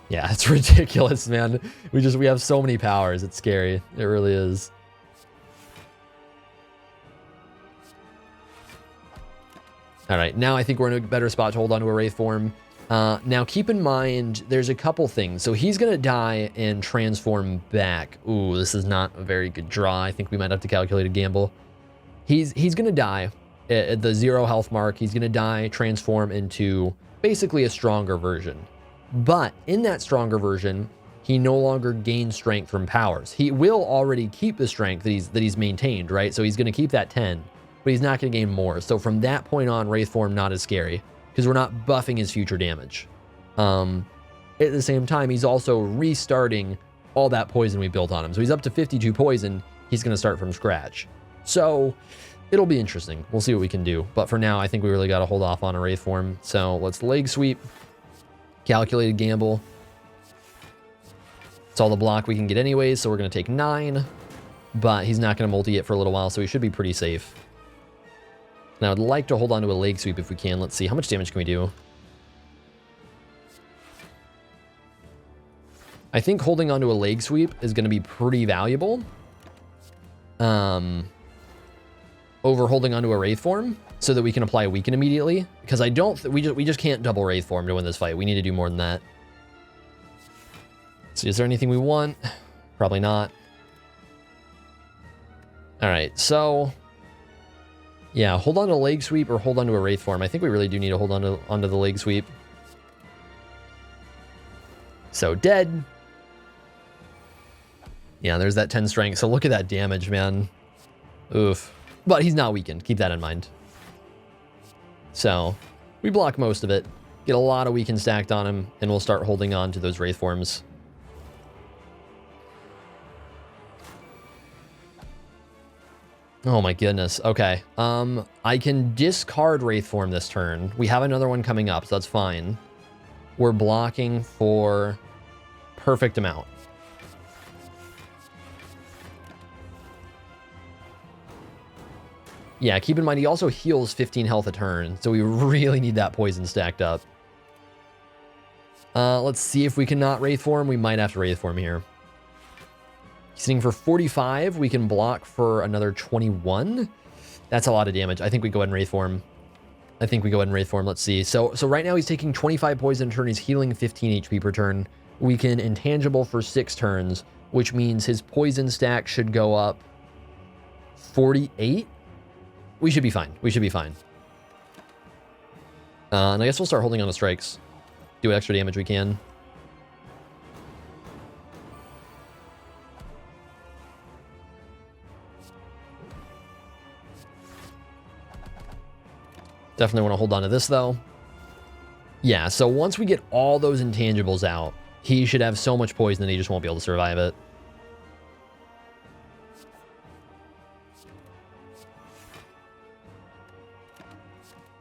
Yeah, it's ridiculous, man. We have so many powers. It's scary. It really is. All right, now I think we're in a better spot to hold on to a Wraith form. Now, keep in mind, there's a couple things. So he's going to die and transform back. Ooh, this is not a very good draw. I think we might have to calculate a gamble. He's going to die at the 0 health mark. He's going to die, transform into basically a stronger version. But in that stronger version, he no longer gains strength from powers. He will already keep the strength that he's maintained, right? So he's going to keep that 10, but he's not going to gain more. So from that point on, Wraith form not as scary because we're not buffing his future damage. At the same time, he's also restarting all that poison we built on him. So he's up to 52 poison. He's going to start from scratch. So it'll be interesting. We'll see what we can do. But for now, I think we really got to hold off on a Wraith form. So let's leg sweep. Calculated gamble. It's all the block we can get anyways, so we're going to take 9. But he's not going to multi it for a little while, so he should be pretty safe. Now, I'd like to hold on to a leg sweep if we can. Let's see. How much damage can we do? I think holding onto a leg sweep is going to be pretty valuable. Over holding onto a Wraith form, so that we can apply a weaken immediately. Because I don't, we just can't double Wraith form to win this fight. We need to do more than that. So is there anything we want? Probably not. All right, so yeah, hold on to a leg sweep or hold on to a Wraith form. I think we really do need to hold on onto the leg sweep. So dead. Yeah, there's that 10 strength. So look at that damage, man. Oof. But he's not weakened. Keep that in mind. So we block most of it, get a lot of weaken stacked on him, and we'll start holding on to those Wraith forms. Oh my goodness. Okay. I can discard Wraith form this turn. We have another one coming up, so that's fine. We're blocking for perfect amount. Yeah, keep in mind, he also heals 15 health a turn, so we really need that poison stacked up. Let's see if we can not Wraith form. We might have to Wraith form here. He's sitting for 45. We can block for another 21. That's a lot of damage. I think we go ahead and Wraith form. Let's see. So right now he's taking 25 poison a turn. He's healing 15 HP per turn. We can intangible for 6 turns, which means his poison stack should go up 48. We should be fine. And I guess we'll start holding on to strikes. Do what extra damage we can. Definitely want to hold on to this, though. Yeah, so once we get all those intangibles out, he should have so much poison that he just won't be able to survive it.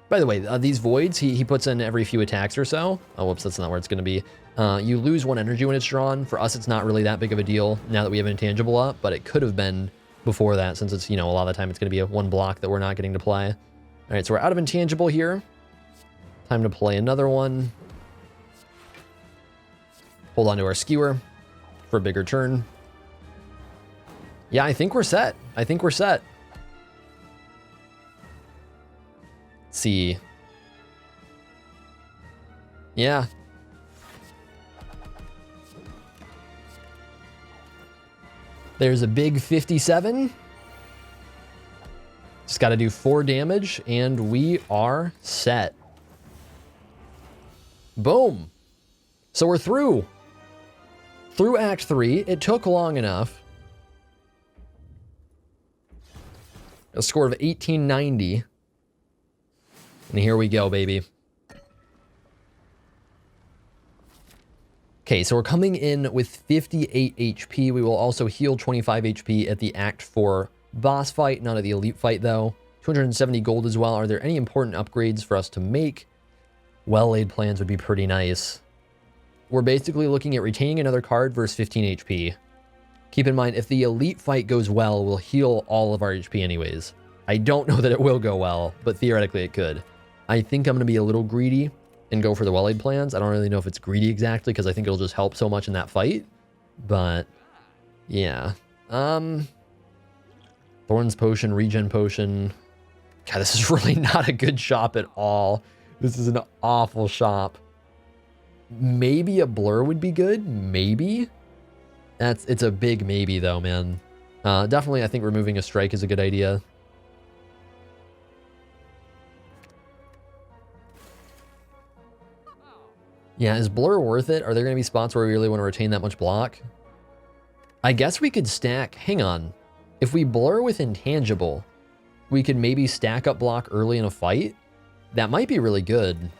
By the way, these voids, he puts in every few attacks or so. Oh, whoops, that's not where it's going to be. You lose 1 energy when it's drawn. For us, it's not really that big of a deal now that we have an intangible up, but it could have been before that, since it's, a lot of the time it's going to be a 1 block that we're not getting to play. All right, so we're out of intangible here. Time to play another one. Hold on to our skewer for a bigger turn. Yeah, I think we're set. See. Yeah. There's a big 57. Just got to do 4 damage, and we are set. Boom. So we're through. Through Act 3. It took long enough. A score of 1890. And here we go, baby. Okay, so we're coming in with 58 HP. We will also heal 25 HP at the Act 4 boss fight, not at the elite fight though. 270 gold as well. Are there any important upgrades for us to make? Well-laid plans would be pretty nice. We're basically looking at retaining another card versus 15 HP. Keep in mind, if the elite fight goes well, we'll heal all of our HP anyways. I don't know that it will go well, but theoretically it could. I think I'm going to be a little greedy and go for the well-laid plans. I don't really know if it's greedy exactly, because I think it'll just help so much in that fight. But, yeah. Thorns Potion, Regen Potion. God, this is really not a good shop at all. This is an awful shop. Maybe a blur would be good. Maybe. It's a big maybe though, man. Definitely, I think removing a strike is a good idea. Yeah, is blur worth it? Are there going to be spots where we really want to retain that much block? I guess we could stack... Hang on. If we blur with intangible, we could maybe stack up block early in a fight. That might be really good.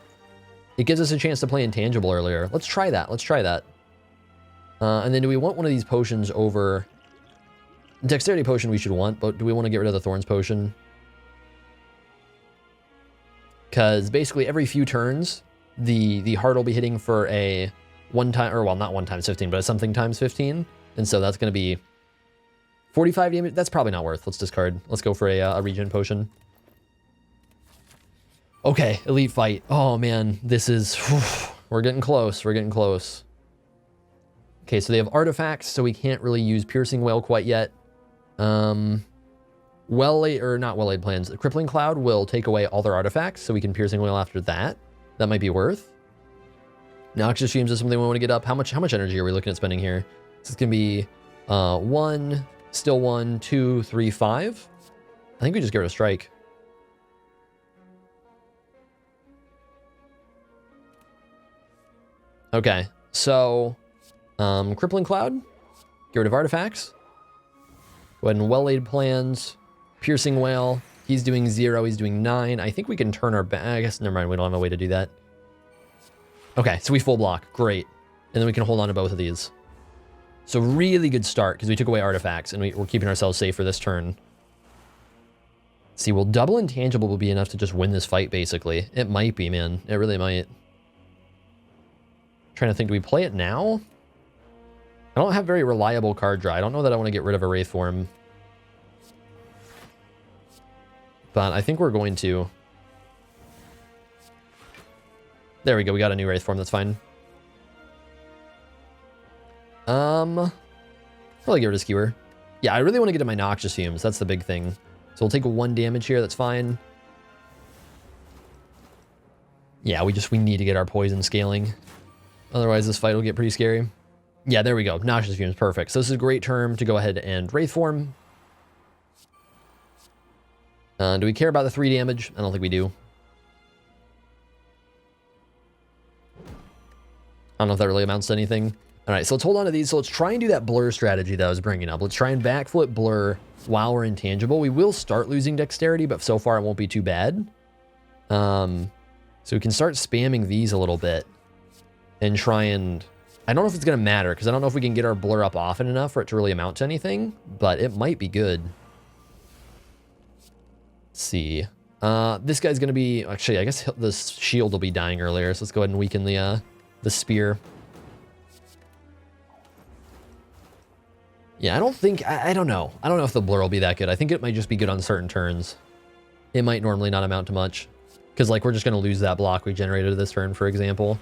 It gives us a chance to play intangible earlier. Let's try that. Let's try that. And then do we want one of these potions over... Dexterity potion we should want, but do we want to get rid of the Thorns potion? Because basically every few turns, the heart will be hitting for a one time, or well, not 1 times 15, but a something times 15. And so that's going to be 45 damage. That's probably not worth. Let's discard. Let's go for a regen potion. Okay, elite fight. Oh man, this is... We're getting close. We're getting close. Okay, so they have artifacts, so we can't really use Piercing Wail quite yet. Well-laid, or not well-laid plans. The Crippling Cloud will take away all their artifacts, so we can Piercing Wail after that. That might be worth. Noxious Fumes is something we want to get up. How much energy are we looking at spending here? This is going to be 1, still 1, 2, 3, 5. I think we just get rid of Strike. Okay, so Crippling Cloud, get rid of artifacts. Go ahead and well-laid plans. Piercing Wail, he's doing 0, he's doing 9. I think we can turn our back. I guess, never mind, we don't have a way to do that. Okay, so we full block, great. And then we can hold on to both of these. So really good start, because we took away artifacts, and we're keeping ourselves safe for this turn. See, well, double intangible will be enough to just win this fight, basically. It might be, man. It really might. Trying to think, do we play it now? I don't have very reliable card draw. I don't know that I want to get rid of a Wraith form. But I think we're going to. There we go. We got a new Wraith form. That's fine. Probably get rid of Skewer. Yeah, I really want to get to my Noxious Fumes. That's the big thing. So we'll take 1 damage here. That's fine. Yeah, we need to get our poison scaling. Otherwise, this fight will get pretty scary. Yeah, there we go. Noxious Fumes, perfect. So this is a great term to go ahead and Wraith form. Do we care about the 3 damage? I don't think we do. I don't know if that really amounts to anything. All right, so let's hold on to these. So let's try and do that blur strategy that I was bringing up. Let's try and backflip blur while we're intangible. We will start losing dexterity, but so far it won't be too bad. So we can start spamming these a little bit and try and... I don't know if it's going to matter, because I don't know if we can get our blur up often enough for it to really amount to anything, but it might be good. Let's see. This guy's going to be... Actually, I guess the shield will be dying earlier, so let's go ahead and weaken the spear. Yeah, I don't think... I don't know. I don't know if the blur will be that good. I think it might just be good on certain turns. It might normally not amount to much. Because, like, we're just going to lose that block we generated this turn, for example.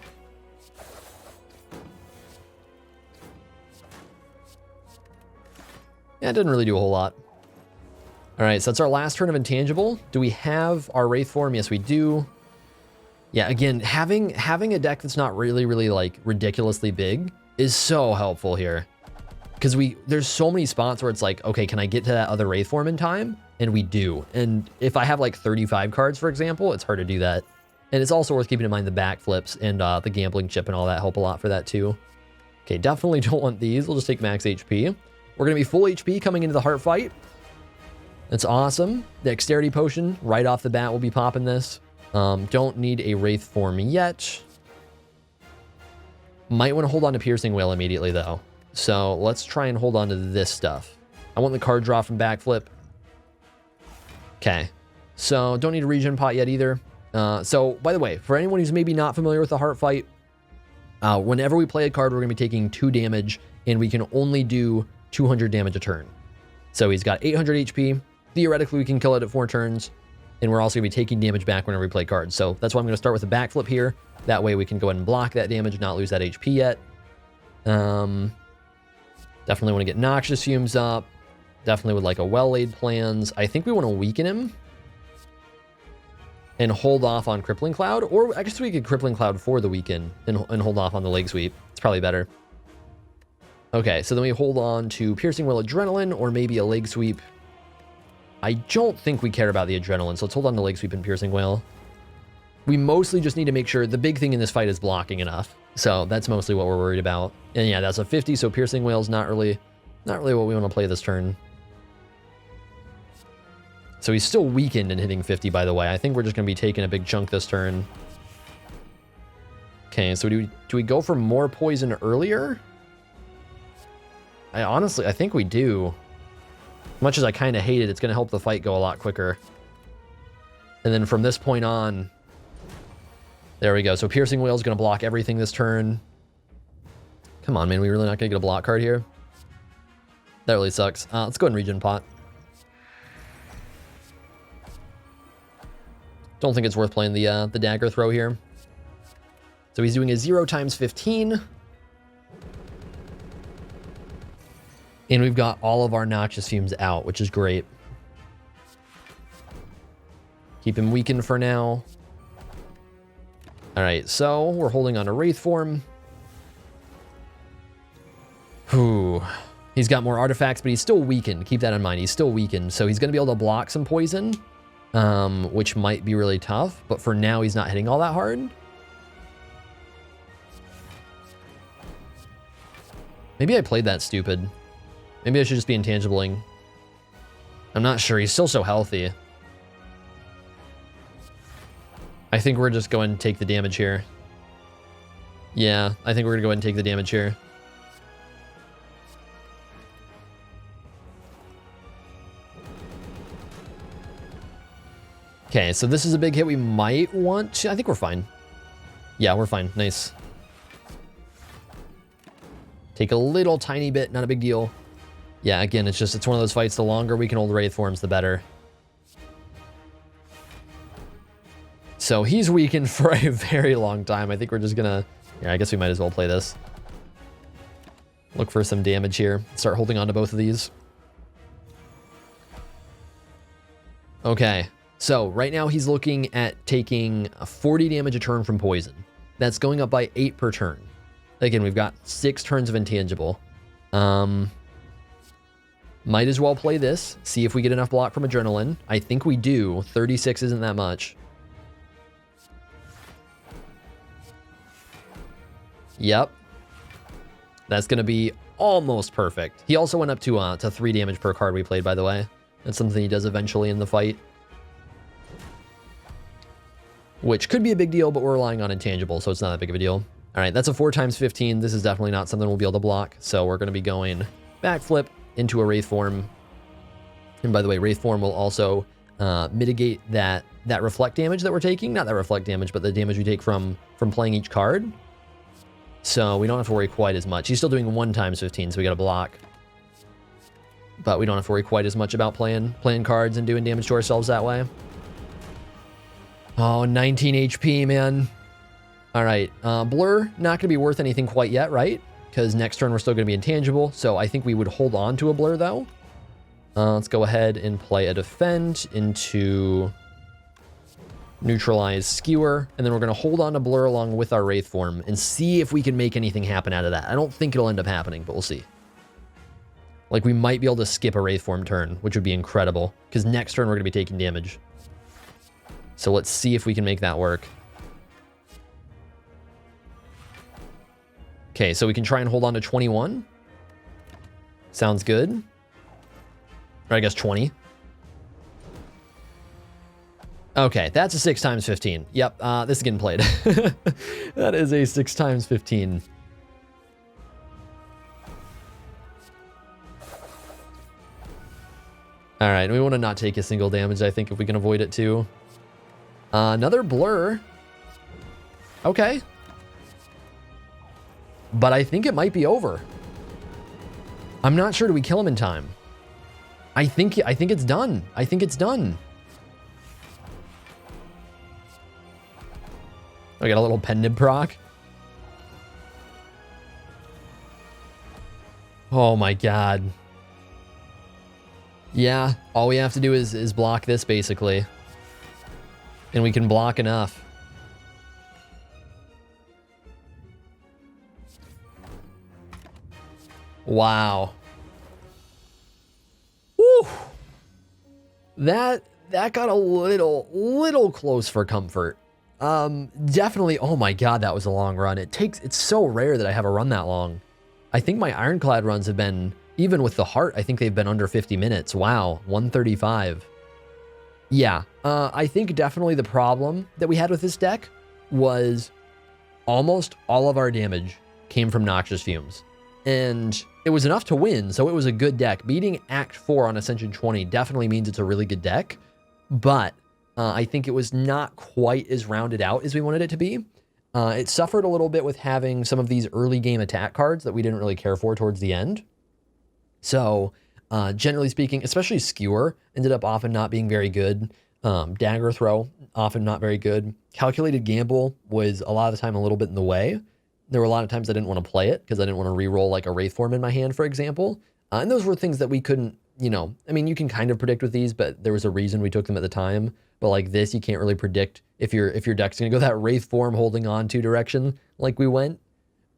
Yeah, it didn't really do a whole lot. All right, so that's our last turn of intangible. Do we have our Wraith form? Yes, we do. Yeah, again, having a deck that's not really, like, ridiculously big is so helpful here. Because there's so many spots where it's like, okay, can I get to that other Wraith form in time? And we do. And if I have like 35 cards, for example, it's hard to do that. And it's also worth keeping in mind the backflips and the gambling chip and all that help a lot for that too. Okay, definitely don't want these. We'll just take max HP. We're going to be full HP coming into the heart fight. That's awesome. Dexterity potion right off the bat. We'll be popping this. Don't need a Wraith form yet. Might want to hold on to Piercing Wail immediately, though. So let's try and hold on to this stuff. I want the card draw from Backflip. Okay. So don't need a regen pot yet either. So, by the way, for anyone who's maybe not familiar with the Heart Fight, whenever we play a card, we're going to be taking 2 damage, and we can only do 200 damage a turn. So he's got 800 HP. Theoretically, we can kill it at 4 turns, and we're also going to be taking damage back whenever we play cards. So that's why I'm going to start with a Backflip here. That way we can go ahead and block that damage, not lose that HP yet. Definitely want to get Noxious Fumes up. Definitely would like a Well-Laid Plans. I think we want to weaken him and hold off on Crippling Cloud, or I guess we could Crippling Cloud for the weaken and hold off on the Leg Sweep. It's probably better. Okay, so then we hold on to Piercing Wail Adrenaline, or maybe a Leg Sweep. I don't think we care about the Adrenaline, so let's hold on to Leg Sweep and Piercing Wail. We mostly just need to make sure the big thing in this fight is blocking enough. So that's mostly what we're worried about. And yeah, that's a 50, so Piercing Wail's not really what we want to play this turn. So he's still weakened and hitting 50, by the way. I think we're just going to be taking a big chunk this turn. Okay, so do we go for more poison earlier? I think we do. Much as I kind of hate it, it's going to help the fight go a lot quicker. And then from this point on, there we go. So Piercing Wail is going to block everything this turn. Come on, man. We really not going to get a block card here? That really sucks. Let's go ahead and regen pot. Don't think it's worth playing the dagger throw here. So he's doing a 0 times 15. And we've got all of our Noxious Fumes out, which is great. Keep him weakened for now. All right, so we're holding on to Wraith form. Whew. He's got more artifacts, but he's still weakened. Keep that in mind. He's still weakened, so he's going to be able to block some poison. Which might be really tough, but for now he's not hitting all that hard. Maybe I played that stupid. Maybe I should just be intangibling. I'm not sure. He's still so healthy. I think we're just going to take the damage here. Yeah, I think we're going to go ahead and take the damage here. Okay, so this is a big hit we might want to... I think we're fine. Yeah, we're fine. Nice. Take a little tiny bit, not a big deal. Yeah, again, it's one of those fights, the longer we can hold Wraith forms, the better. So he's weakened for a very long time. I think we're just gonna... Yeah, I guess we might as well play this. Look for some damage here. Start holding on to both of these. Okay. So right now he's looking at taking 40 damage a turn from poison. That's going up by 8 per turn. Again, we've got 6 turns of intangible. Might as well play this. See if we get enough block from Adrenaline. I think we do. 36 isn't that much. Yep. That's going to be almost perfect. He also went up to 3 damage per card we played, by the way. That's something he does eventually in the fight. Which could be a big deal, but we're relying on intangible, so it's not that big of a deal. All right, that's a 4 times 15. This is definitely not something we'll be able to block, so we're going to be going Backflip into a Wraith form. And by the way, Wraith form will also mitigate that reflect damage that we're taking. Not that reflect damage, but the damage we take from playing each card. So we don't have to worry quite as much. He's still doing 1 times 15, so we got to block. But we don't have to worry quite as much about playing cards and doing damage to ourselves that way. Oh, 19 HP, man. All right, Blur, not going to be worth anything quite yet, right? Because next turn we're still going to be intangible, so I think we would hold on to a Blur, though. Let's go ahead and play a Defend into Neutralize Skewer, and then we're going to hold on to Blur along with our Wraith form and see if we can make anything happen out of that. I don't think it'll end up happening, but we'll see. Like, we might be able to skip a Wraith form turn, which would be incredible, because next turn we're going to be taking damage. So let's see if we can make that work. Okay, so we can try and hold on to 21. Sounds good. Or I guess 20. Okay, that's a 6 times 15. Yep, this is getting played. That is a 6 times 15. All right, we want to not take a single damage, I think, if we can avoid it too. Another blur. Okay. But I think it might be over. I'm not sure. Do we kill him in time? I think it's done. I think it's done. I got a little pendant proc. Oh my god. Yeah, all we have to do is block this basically. And we can block enough. Wow. Woo! That got a little close for comfort. Definitely, oh my god, that was a long run. It's so rare that I have a run that long. I think my Ironclad runs have been, even with the heart, I think they've been under 50 minutes. Wow, 135. Yeah, I think definitely the problem that we had with this deck was almost all of our damage came from Noxious Fumes. And it was enough to win, so it was a good deck. Beating Act 4 on Ascension 20 definitely means it's a really good deck, but I think it was not quite as rounded out as we wanted it to be. It suffered a little bit with having some of these early game attack cards that we didn't really care for towards the end. So, generally speaking, especially Skewer ended up often not being very good. Dagger Throw, often not very good. Calculated Gamble was a lot of the time a little bit in the way. There were a lot of times I didn't want to play it because I didn't want to re-roll like a Wraith form in my hand, for example. And those were things that we couldn't, I mean, you can kind of predict with these, but there was a reason we took them at the time. But like this, you can't really predict if your deck's going to go that Wraith form holding on to direction like we went.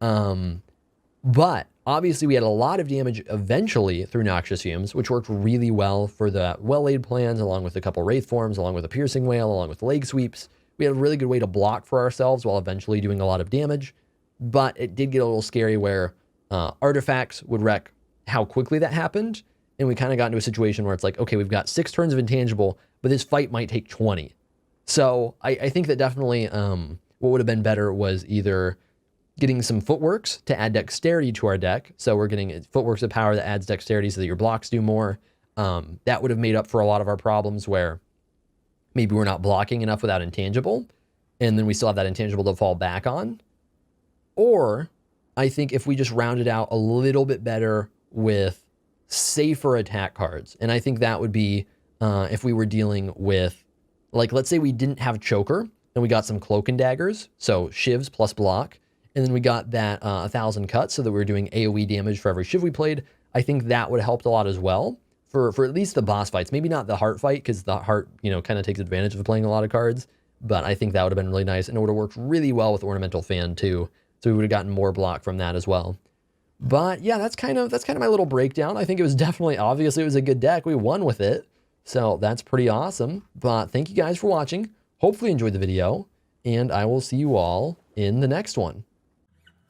But obviously we had a lot of damage eventually through Noxious Fumes, which worked really well for the well-laid plans, along with a couple Wraith forms, along with a Piercing Wail, along with leg sweeps. We had a really good way to block for ourselves while eventually doing a lot of damage. But it did get a little scary where artifacts would wreck how quickly that happened. And we kind of got into a situation where it's like, okay, we've got 6 turns of intangible, but this fight might take 20. So I think that definitely what would have been better was either getting some footworks to add dexterity to our deck. So we're getting footworks of power that adds dexterity so that your blocks do more. That would have made up for a lot of our problems where maybe we're not blocking enough without intangible, and then we still have that intangible to fall back on. Or I think if we just rounded out a little bit better with safer attack cards, and I think that would be if we were dealing with, like, let's say we didn't have Choker and we got some Cloak and Daggers, so shivs plus block, and then we got that 1,000 cuts so that we were doing AoE damage for every shiv we played. I think that would have helped a lot as well for at least the boss fights. Maybe not the heart fight, because the heart, kind of takes advantage of playing a lot of cards, but I think that would have been really nice, and it would have worked really well with Ornamental Fan too. So we would have gotten more block from that as well. But yeah, that's kind of my little breakdown. I think it was definitely, obviously it was a good deck. We won with it. So that's pretty awesome. But thank you guys for watching. Hopefully you enjoyed the video, and I will see you all in the next one.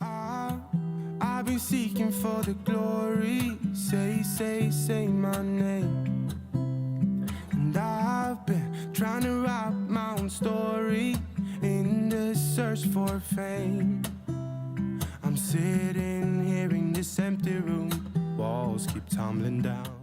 I've been seeking for the glory. Say my name. And I've been trying to write my own story in the search for fame. I'm sitting here in this empty room, walls keep tumbling down.